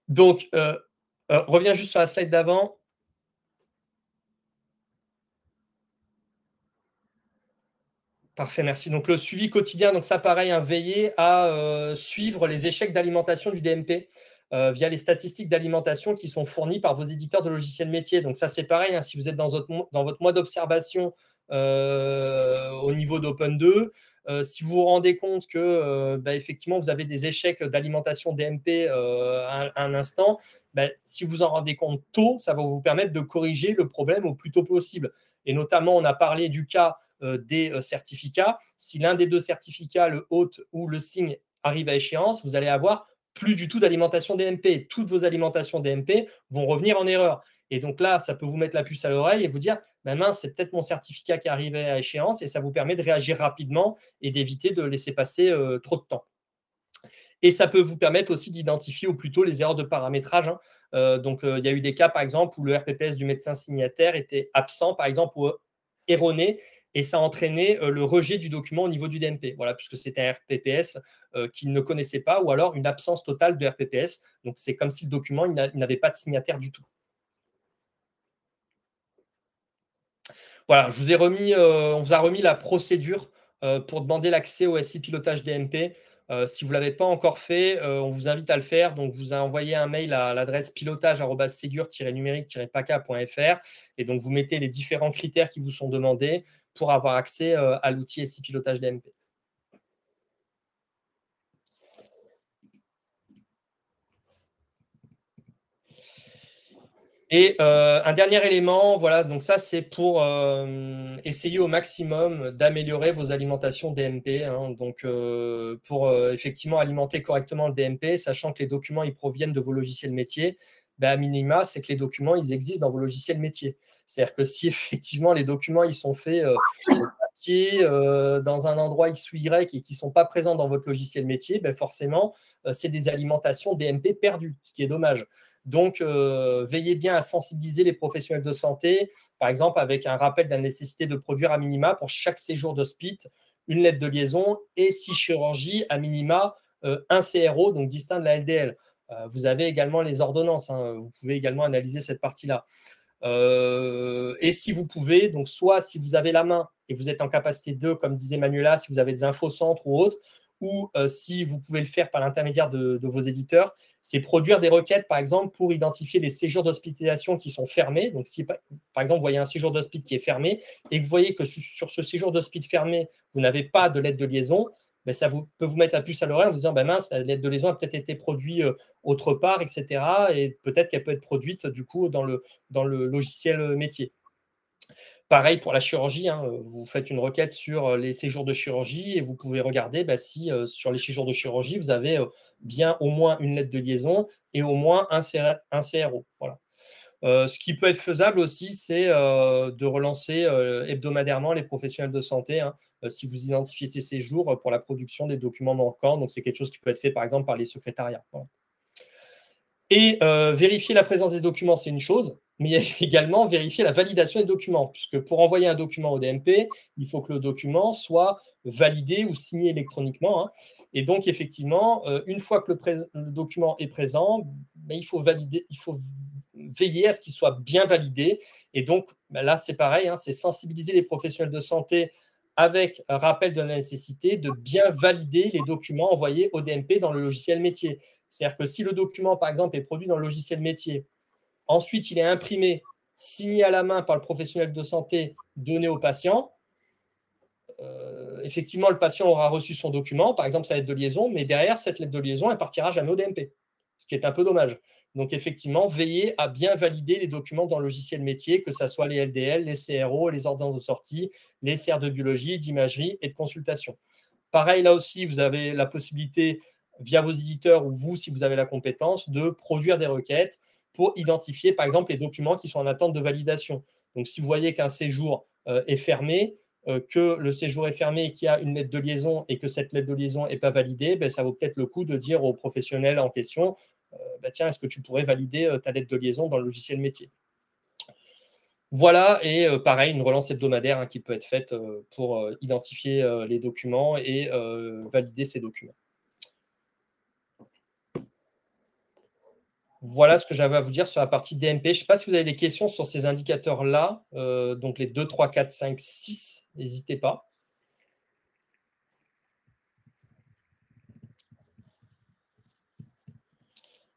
Speaker 2: Donc, reviens juste sur la slide d'avant. Parfait, merci. Donc, le suivi quotidien, donc ça, pareil, hein, veiller à suivre les échecs d'alimentation du DMP via les statistiques d'alimentation qui sont fournies par vos éditeurs de logiciels métiers. Donc, ça, c'est pareil. Hein, si vous êtes dans votre mois d'observation au niveau d'Open2, si vous vous rendez compte que effectivement, vous avez des échecs d'alimentation DMP à un instant, si vous en rendez compte tôt, ça va vous permettre de corriger le problème au plus tôt possible. Et notamment, on a parlé du cas des certificats. Si l'un des deux certificats, le hôte ou le signe, arrive à échéance, vous allez avoir plus du tout d'alimentation DMP. Toutes vos alimentations DMP vont revenir en erreur. Et donc là, ça peut vous mettre la puce à l'oreille et vous dire, mince, c'est peut-être mon certificat qui est arrivé à échéance, et ça vous permet de réagir rapidement et d'éviter de laisser passer trop de temps. Et ça peut vous permettre aussi d'identifier au plus tôt les erreurs de paramétrage. Donc, il y a eu des cas, par exemple, où le RPPS du médecin signataire était absent, par exemple, ou erroné, et ça a entraîné le rejet du document au niveau du DMP, voilà, puisque c'était un RPPS qu'il ne connaissait pas, ou alors une absence totale de RPPS. Donc, c'est comme si le document il n'avait pas de signataire du tout. Voilà, on vous a remis la procédure pour demander l'accès au SI pilotage DMP. Si vous ne l'avez pas encore fait, on vous invite à le faire. Donc, vous a envoyé un mail à l'adresse pilotage@ségur-numérique-paca.fr, et donc vous mettez les différents critères qui vous sont demandés pour avoir accès à l'outil SI pilotage DMP. Et un dernier élément, voilà, donc ça c'est pour essayer au maximum d'améliorer vos alimentations DMP, hein, donc pour effectivement alimenter correctement le DMP, sachant que les documents ils proviennent de vos logiciels métiers, à minima, c'est que les documents ils existent dans vos logiciels métiers. C'est-à-dire que si effectivement les documents ils sont faits papier, dans un endroit X ou Y et qui ne sont pas présents dans votre logiciel métier, forcément c'est des alimentations DMP perdues, ce qui est dommage. Donc, veillez bien à sensibiliser les professionnels de santé, par exemple avec un rappel de la nécessité de produire à minima pour chaque séjour d'hospice une lettre de liaison, et si chirurgie, à minima un CRO, donc distinct de la LDL. Vous avez également les ordonnances, hein, vous pouvez également analyser cette partie-là. Et si vous pouvez, donc soit si vous avez la main et vous êtes en capacité de, comme disait Manuela, si vous avez des infocentres ou autres, ou si vous pouvez le faire par l'intermédiaire de vos éditeurs, c'est produire des requêtes, par exemple, pour identifier les séjours d'hospitalisation qui sont fermés. Donc, si, par exemple, vous voyez un séjour d'hospice qui est fermé et que vous voyez que sur ce séjour d'hospice fermé, vous n'avez pas de lettre de liaison, ça peut vous mettre la puce à l'oreille en vous disant, mince, la lettre de liaison a peut-être été produite autre part, etc. Et peut-être qu'elle peut être produite, du coup, dans le logiciel métier. Pareil pour la chirurgie, hein, vous faites une requête sur les séjours de chirurgie et vous pouvez regarder si sur les séjours de chirurgie, vous avez bien au moins une lettre de liaison et au moins un CRO. Voilà. Ce qui peut être faisable aussi, c'est de relancer hebdomadairement les professionnels de santé, hein, si vous identifiez ces séjours pour la production des documents manquants. Donc, c'est quelque chose qui peut être fait, par exemple, par les secrétariats. Voilà. Et vérifier la présence des documents, c'est une chose, mais il y a également vérifier la validation des documents, puisque pour envoyer un document au DMP, il faut que le document soit validé ou signé électroniquement, hein. Et donc, effectivement, une fois que le document est présent, il faut veiller à ce qu'il soit bien validé. Et donc, là, c'est pareil, hein, c'est sensibiliser les professionnels de santé avec un rappel de la nécessité de bien valider les documents envoyés au DMP dans le logiciel métier. C'est-à-dire que si le document, par exemple, est produit dans le logiciel métier, ensuite il est imprimé, signé à la main par le professionnel de santé, donné au patient, effectivement, le patient aura reçu son document, par exemple sa lettre de liaison, mais derrière, cette lettre de liaison, elle partira jamais au DMP, ce qui est un peu dommage. Donc, effectivement, veillez à bien valider les documents dans le logiciel métier, que ce soit les LDL, les CRO, les ordonnances de sortie, les CR de biologie, d'imagerie et de consultation. Pareil, là aussi, vous avez la possibilité, via vos éditeurs ou vous, si vous avez la compétence, de produire des requêtes pour identifier, par exemple, les documents qui sont en attente de validation. Donc, si vous voyez qu'un séjour est fermé, que le séjour est fermé et qu'il y a une lettre de liaison et que cette lettre de liaison n'est pas validée, ça vaut peut-être le coup de dire au professionnel en question, tiens, est-ce que tu pourrais valider ta lettre de liaison dans le logiciel métier? Voilà, et pareil, une relance hebdomadaire, hein, qui peut être faite pour identifier les documents et valider ces documents. Voilà ce que j'avais à vous dire sur la partie DMP. Je ne sais pas si vous avez des questions sur ces indicateurs-là, donc les 2, 3, 4, 5, 6, n'hésitez pas.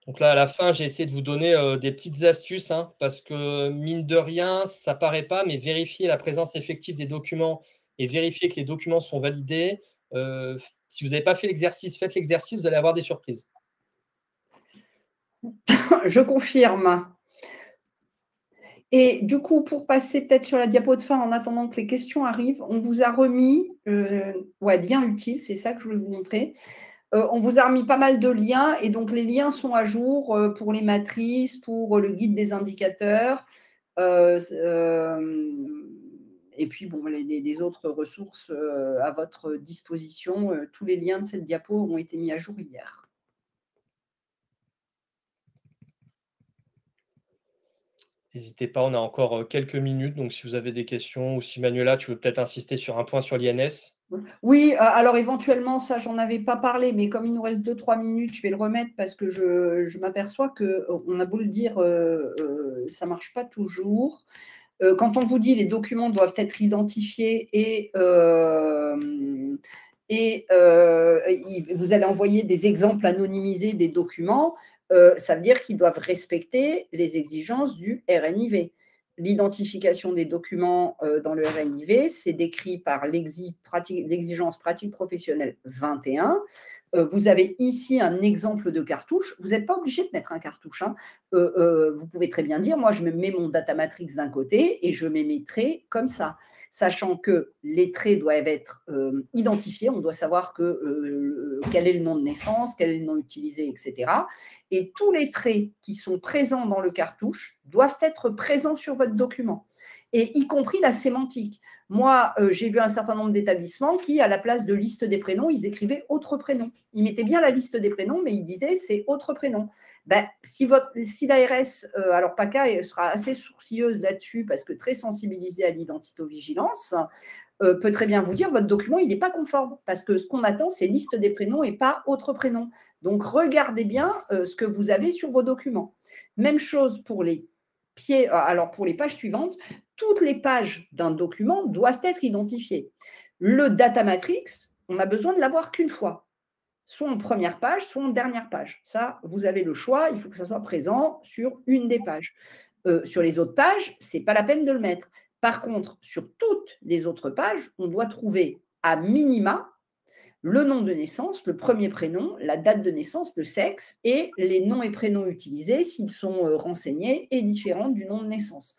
Speaker 2: Donc là, à la fin, j'ai essayé de vous donner des petites astuces, hein, parce que mine de rien, ça ne paraît pas, mais vérifier la présence effective des documents et vérifier que les documents sont validés, Si vous n'avez pas fait l'exercice, faites l'exercice, vous allez avoir des surprises.
Speaker 1: Je confirme. Et du coup, pour passer peut-être sur la diapo de fin, en attendant que les questions arrivent, on vous a remis, lien utile, c'est ça que je voulais vous montrer. On vous a remis pas mal de liens, et donc les liens sont à jour pour les matrices, pour le guide des indicateurs, et puis bon, les autres ressources à votre disposition. Tous les liens de cette diapo ont été mis à jour hier.
Speaker 2: N'hésitez pas, on a encore quelques minutes, donc si vous avez des questions, ou si Manuela, tu veux peut-être insister sur un point sur l'INS.
Speaker 1: Oui, alors éventuellement, ça, j'en avais pas parlé, mais comme il nous reste 2-3 minutes, je vais le remettre parce que je m'aperçois qu'on a beau le dire, ça ne marche pas toujours. Quand on vous dit les documents doivent être identifiés et vous allez envoyer des exemples anonymisés des documents, ça veut dire qu'ils doivent respecter les exigences du RNIV. L'identification des documents dans le RNIV, c'est décrit par l'exigence pratique professionnelle 21. Vous avez ici un exemple de cartouche. Vous n'êtes pas obligé de mettre un cartouche. Hein. Vous pouvez très bien dire, moi, je me mets mon data matrix d'un côté et je mets mes traits comme ça, sachant que les traits doivent être identifiés. On doit savoir quel est le nom de naissance, quel est le nom utilisé, etc. Et tous les traits qui sont présents dans le cartouche doivent être présents sur votre document, et y compris la sémantique. Moi, j'ai vu un certain nombre d'établissements qui, à la place de liste des prénoms, ils écrivaient autre prénom. Ils mettaient bien la liste des prénoms, mais ils disaient c'est autre prénom. Ben, si l'ARS, alors PACA sera assez sourcilleuse là-dessus parce que très sensibilisée à l'identito-vigilance, peut très bien vous dire votre document, il n'est pas conforme parce que ce qu'on attend, c'est liste des prénoms et pas autre prénom. Donc, regardez bien ce que vous avez sur vos documents. Même chose pour les pour les pages suivantes, toutes les pages d'un document doivent être identifiées. Le data matrix, on n'a besoin de l'avoir qu'une fois, soit en première page, soit en dernière page. Ça, vous avez le choix, il faut que ça soit présent sur une des pages. Sur les autres pages, ce n'est pas la peine de le mettre. Par contre, sur toutes les autres pages, on doit trouver à minima le nom de naissance, le premier prénom, la date de naissance, le sexe et les noms et prénoms utilisés s'ils sont renseignés et différents du nom de naissance.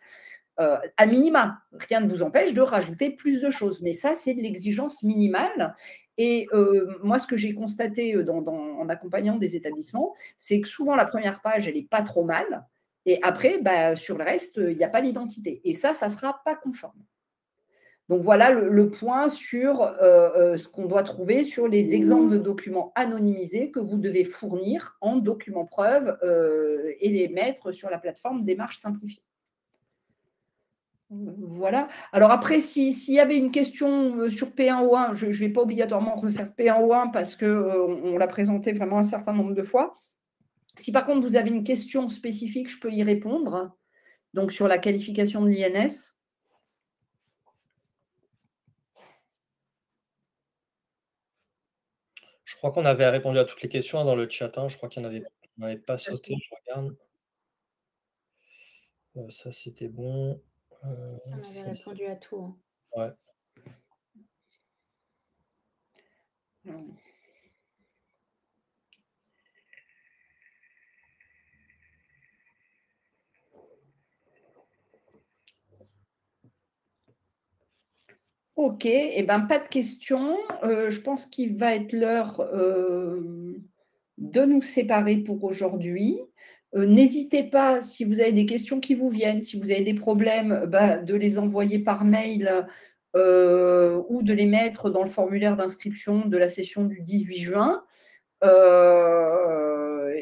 Speaker 1: À minima, rien ne vous empêche de rajouter plus de choses, mais ça, c'est de l'exigence minimale. Et moi, ce que j'ai constaté en accompagnant des établissements, c'est que souvent, la première page, elle n'est pas trop mal. Et après, sur le reste, il n'y a pas l'identité. Et ça ne sera pas conforme. Donc, voilà le point sur ce qu'on doit trouver sur les exemples de documents anonymisés que vous devez fournir en documents preuves et les mettre sur la plateforme Démarche simplifiée. Voilà. Alors après, s'il y avait une question sur P1O1, je ne vais pas obligatoirement refaire P1O1 parce qu'on l'a présenté vraiment un certain nombre de fois. Si par contre, vous avez une question spécifique, je peux y répondre. Donc, sur la qualification de l'INS.
Speaker 2: Je crois qu'on avait répondu à toutes les questions dans le chat. Je crois qu'il n'y en avait pas sauté. Je regarde. Ça, c'était bon.
Speaker 3: On avait répondu à tout. Hein.
Speaker 2: Ouais.
Speaker 1: Ok, eh ben, pas de questions. Je pense qu'il va être l'heure de nous séparer pour aujourd'hui. N'hésitez pas, si vous avez des questions qui vous viennent, si vous avez des problèmes, de les envoyer par mail ou de les mettre dans le formulaire d'inscription de la session du 18 juin.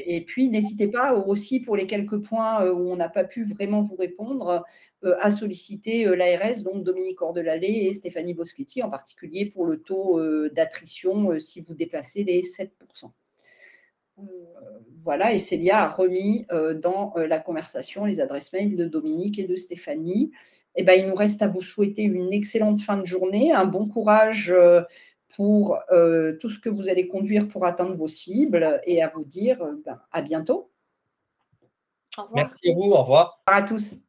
Speaker 1: Et puis, n'hésitez pas aussi, pour les quelques points où on n'a pas pu vraiment vous répondre, à solliciter l'ARS, donc Dominique Ordelalé et Stéphanie Boschetti, en particulier pour le taux d'attrition si vous déplacez les 7%. Voilà, et Célia a remis dans la conversation les adresses mail de Dominique et de Stéphanie. Eh ben, il nous reste à vous souhaiter une excellente fin de journée, un bon courage pour tout ce que vous allez conduire pour atteindre vos cibles, et à vous dire à bientôt.
Speaker 3: Au revoir.
Speaker 2: Merci à vous, au revoir.
Speaker 1: Au revoir à tous.